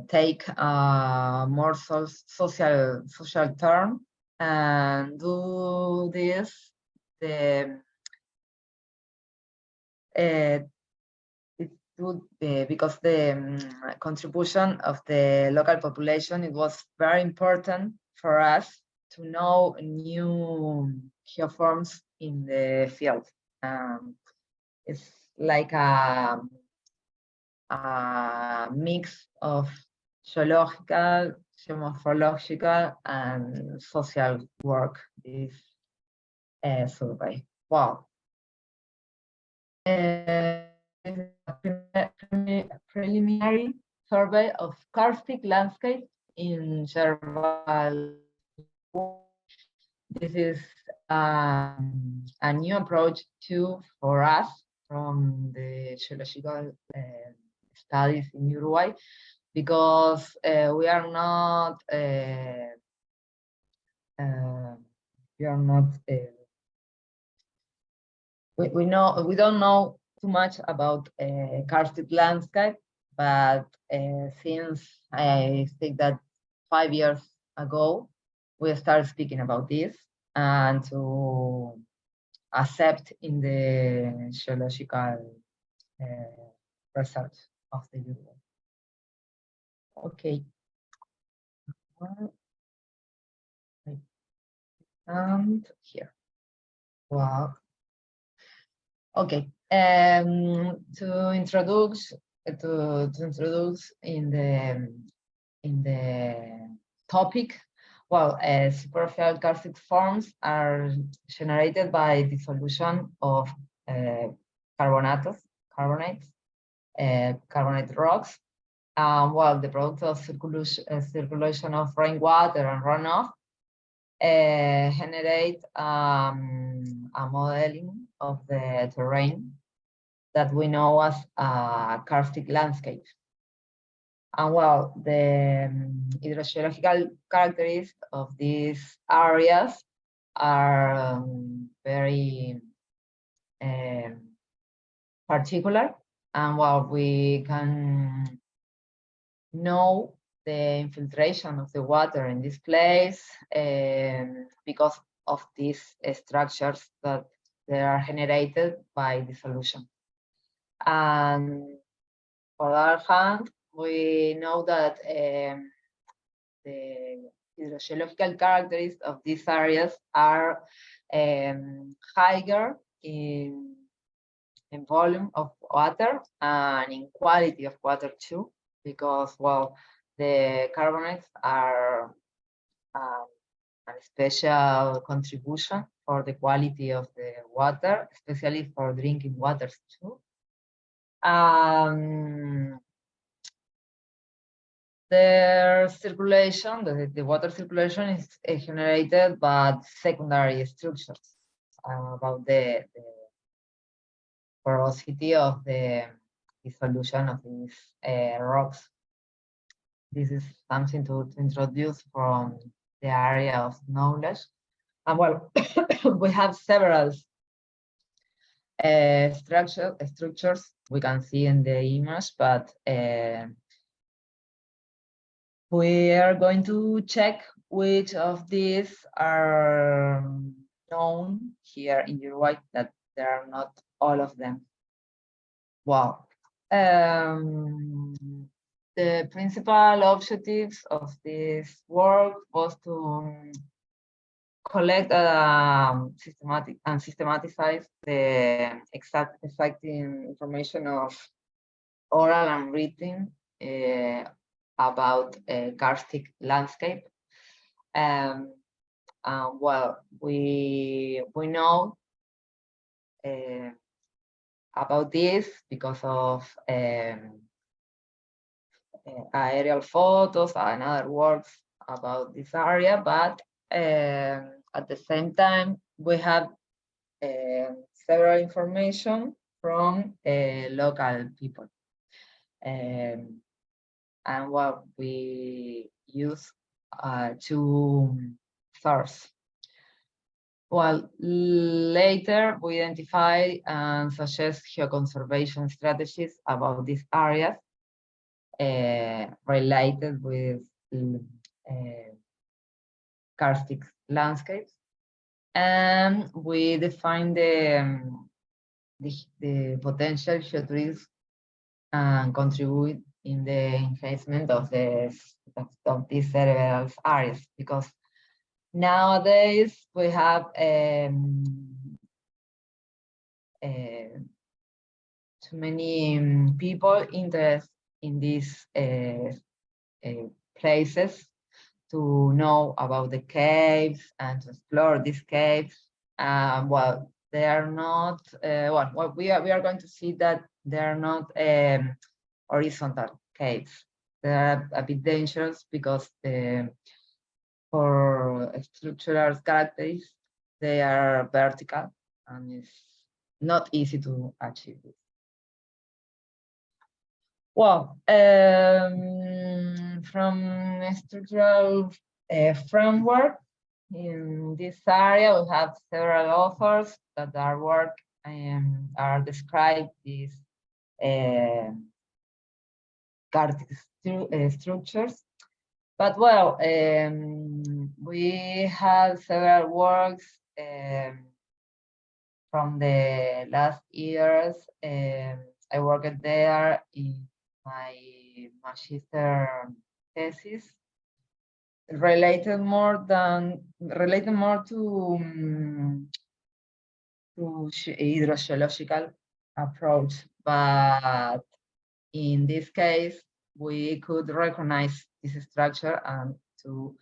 take a more social term, and do this because the contribution of the local population, it was very important for us to know new geoforms in the field. It's like a mix of geological, geomorphological, and social work, this survey. Wow. Preliminary survey of karstic landscape in Yerbal. This is a new approach for us from the geological studies in Uruguay, because we are not we don't know too much about karstic landscape, but since I think that 5 years ago we started speaking about this and to accept in the geological research of the Uruguay. Okay. And here. Wow. Okay. To introduce in the topic, well, superficial karstic forms are generated by dissolution of carbonate rocks. Well, the product of circulation of rainwater and runoff generate a modeling of the terrain that we know as a karstic landscape. And well, the hydrogeological characteristics of these areas are very particular. And well, we can know the infiltration of the water in this place because of these structures that they are generated by dissolution. And on the other hand, we know that the hydrogeological characteristics of these areas are higher in volume of water and in quality of water too, because, well, the carbonates are a special contribution for the quality of the water, especially for drinking water too. Their circulation, the water circulation is generated by secondary structures about the porosity of the dissolution of these rocks. This is something to introduce from the area of knowledge. And well, we have several structures we can see in the image, but we are going to check which of these are known here in Uruguay, that there are not all of them. Wow. The principal objectives of this work was to collect systematic and systematize the exact information of oral and written about karstic landscape. Well, we know about this because of aerial photos and other works about this area, but at the same time we have several information from local people, and what we use two sources. Well, later we identify and suggest geoconservation strategies about these areas related with karstic landscapes, and we define the potential geotrees and contribute in the enhancement of these cerebral areas, because nowadays we have too many people interested in these places to know about the caves and to explore these caves. Well, they are not, well, we are going to see that they are not horizontal caves. They are a bit dangerous because for structural characteristics, they are vertical and it's not easy to achieve this. Well, from structural framework in this area, we have several authors that are work are described these karstic structures. But well, we have several works from the last years. I worked there in my magister thesis, related more to hydrogeological approach, but in this case we could recognize this structure and to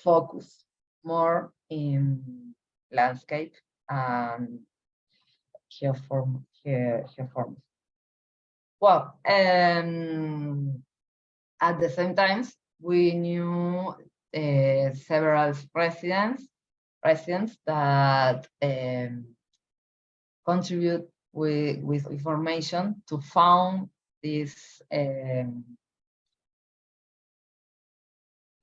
focus more in landscape and geoforms. Well, at the same time, we knew several residents that contribute with information to found these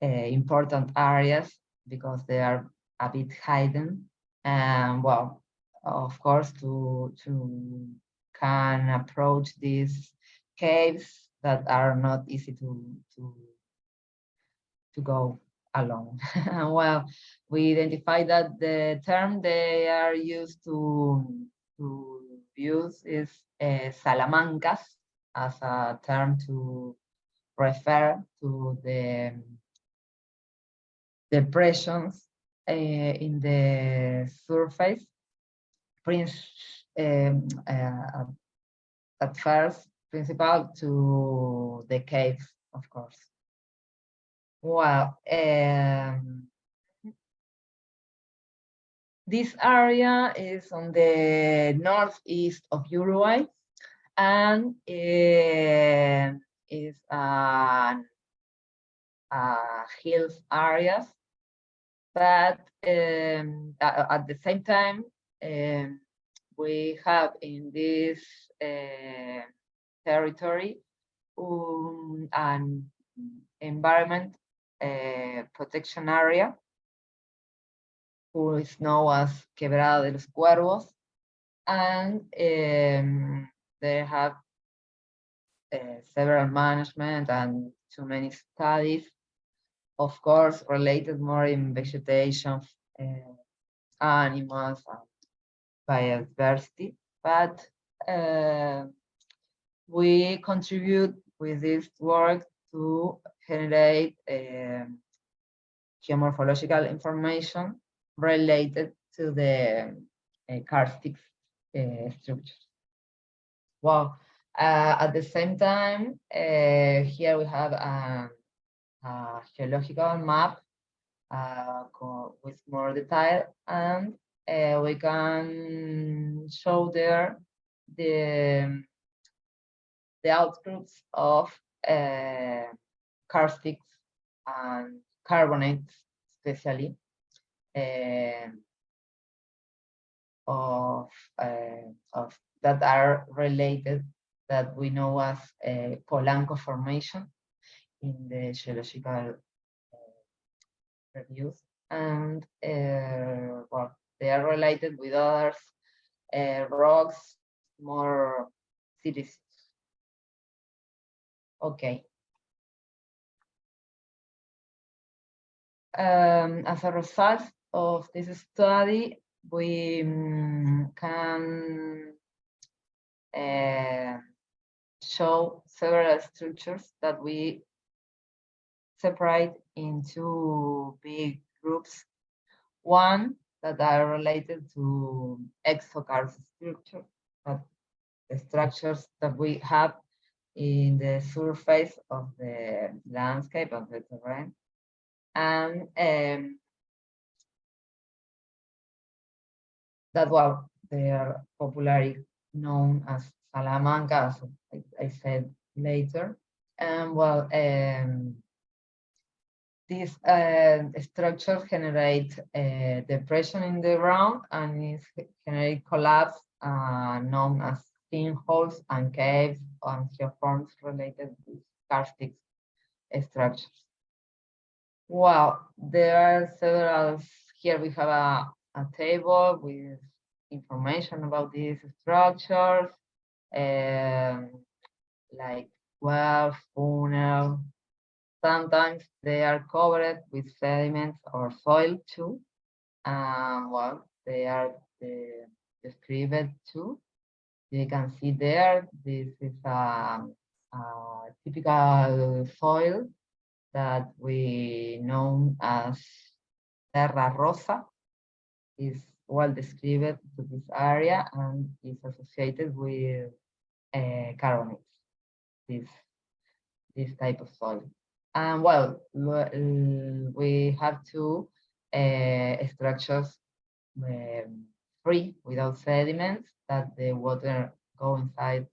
important areas because they are a bit hidden, and well, of course, to can approach these caves that are not easy to go alone. Well, we identified that the term they are used to use is salamancas as a term to refer to the depressions in the surface. At first, principal to the caves, of course. Well, this area is on the northeast of Uruguay, and is hills areas, but at the same time, we have in this territory an environment protection area, who is known as Quebrada de los Cuervos, and they have several management and too many studies, of course, related more in vegetation, animals, and biodiversity, but we contribute with this work to generate geomorphological information related to the karstic structures. Well, at the same time, here we have a geological map with more detail, and we can show there the outgroups of karstics and carbonates, especially of that are related, that we know as Polanco formation in the geological reviews, and well, they are related with others rocks, more cities. Okay. As a result of this study, we can show several structures that we separate into big groups. One that are related to exokarst structure, that the structures that we have in the surface of the landscape of the terrain, and that well, they are popularly known as Salamanca, as I said later. And well, these structures generate depression in the ground and generate collapse known as sinkholes and caves and geoforms related to karstic structures. Well, there are several, here we have a table with information about these structures, like wells, funnel. Sometimes they are covered with sediments or soil too. Well, they are described too. You can see there, this is a typical soil that we know as terra rosa. Is well described to this area and is associated with carbonates, this type of soil. And well, we have two structures free without sediments that the water go inside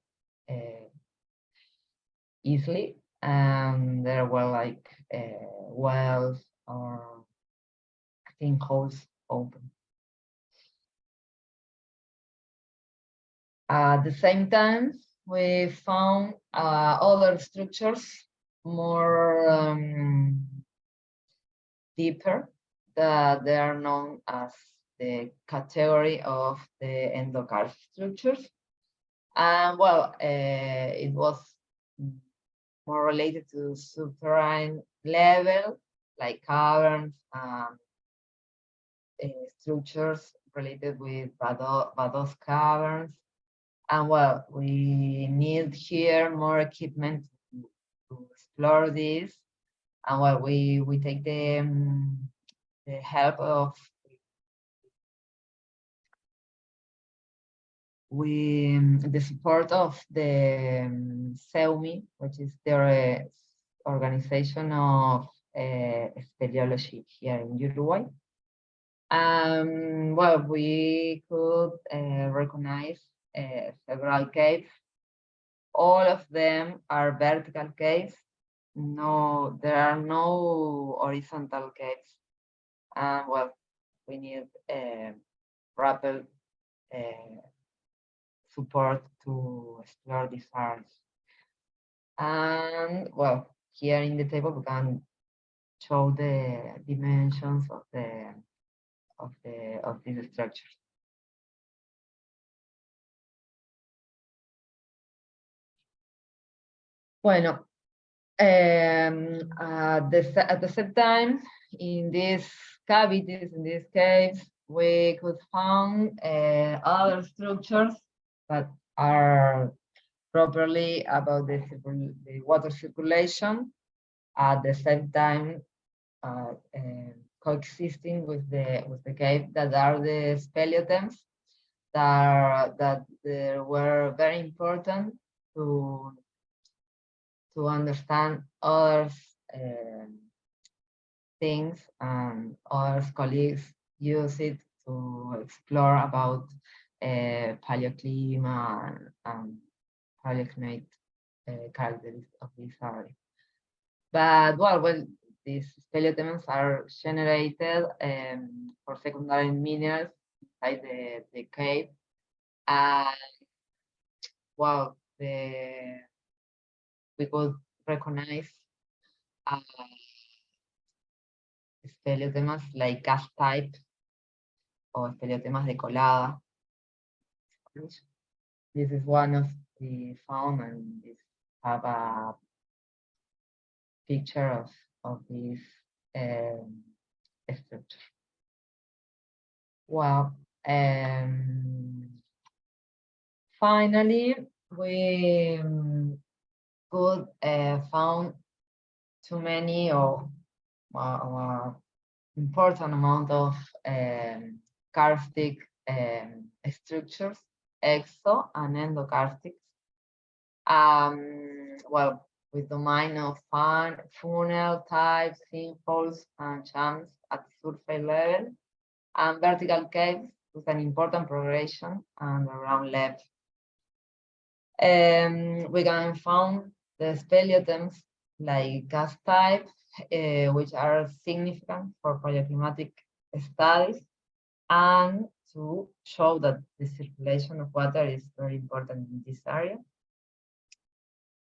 easily, and there were like wells or sinkholes open. At the same time, we found other structures more deeper, that they are known as the category of the endokarst structures. And well, it was more related to subterranean level, like caverns, structures related with Bados caverns. And well, we need here more equipment to explore this. And well, we take the help of the support of the SEUMI, which is the organization of speleology here in Uruguay. Well, we could recognize several caves. All of them are vertical caves. No, there are no horizontal caves. Well, we need rapid support to explore these areas. And well, here in the table we can show the dimensions of these structures. Bueno, at the same time, in these cavities, in these caves, we could find other structures that are properly about the water circulation, at the same time coexisting with the cave, that are the speleothems that were very important to understand other things, and other colleagues use it to explore about paleoclimate and paleoclimate characteristics of this area. But well, these speleothems are generated for secondary minerals inside the cave, and well, we could recognize speleothems like cast type or speleothems de colada. This is one of the found, and this have a picture of this structure. Well, finally, we could found too many or important amount of karstic structures, exo and endokarstics. Well, with domain of funnel types, sinkhole and channels at surface level, and vertical caves with an important progression and around left. We can find the speleothems like gas types, which are significant for paleoclimatic studies, and to show that the circulation of water is very important in this area.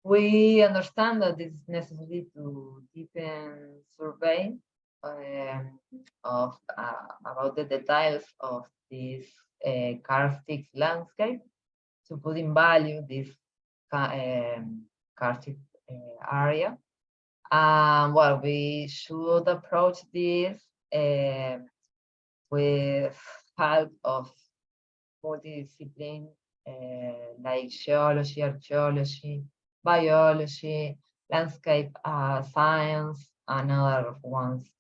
We understand that it is necessary to deepen survey about the details of this karstic landscape to put in value this karstic area. Well, we should approach this with help of multidiscipline like geology, archaeology, biology, landscape science, and other ones.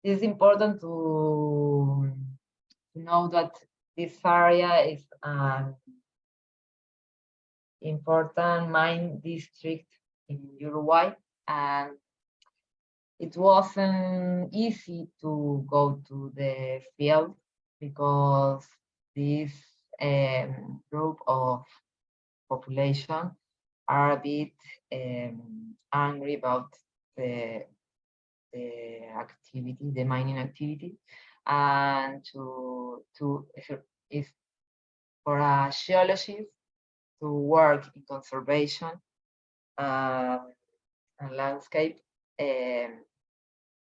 It is important to know that this area is an important mine district in Uruguay, and it wasn't easy to go to the field because this group of population are a bit angry about the activity, the mining activity, and if for a geologist to work in conservation and landscape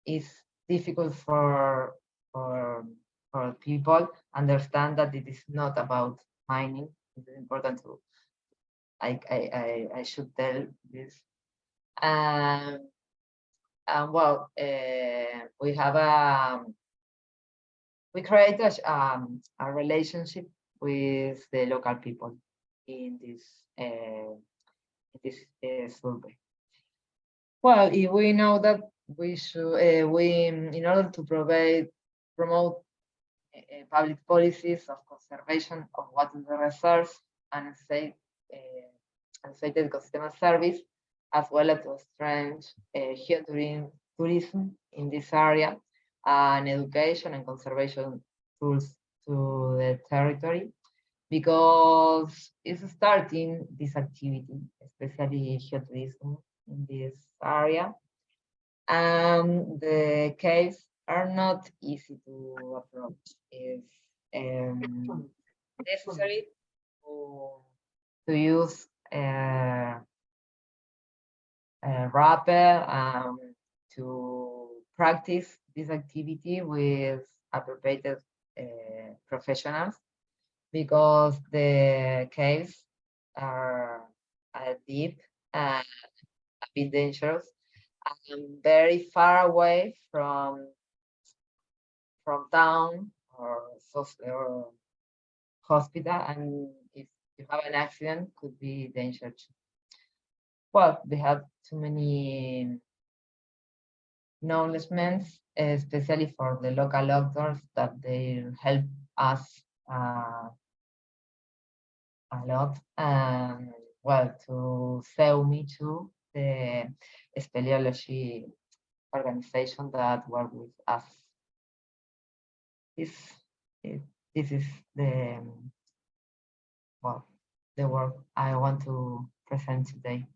is difficult for people understand that it is not about mining. It's important to I should tell this. Well, we have we create a relationship with the local people in this survey. Well, if we know that we should, in order to promote public policies of conservation of water reserves and safe ecosystem service, as well as to strengthen geotourism in this area, and education and conservation tools to the territory, because it's starting this activity, especially geotourism in this area. The caves are not easy to approach. It's necessary to use rappel to practice this activity with appropriate professionals, because the caves are deep and a bit dangerous and very far away from town or hospital, and if you have an accident, could be dangerous. Well, they have too many acknowledgements, especially for the local doctors, that they help us a lot. Well, to SEUMI too, the speleology organization that work with us. This is the work I want to present today.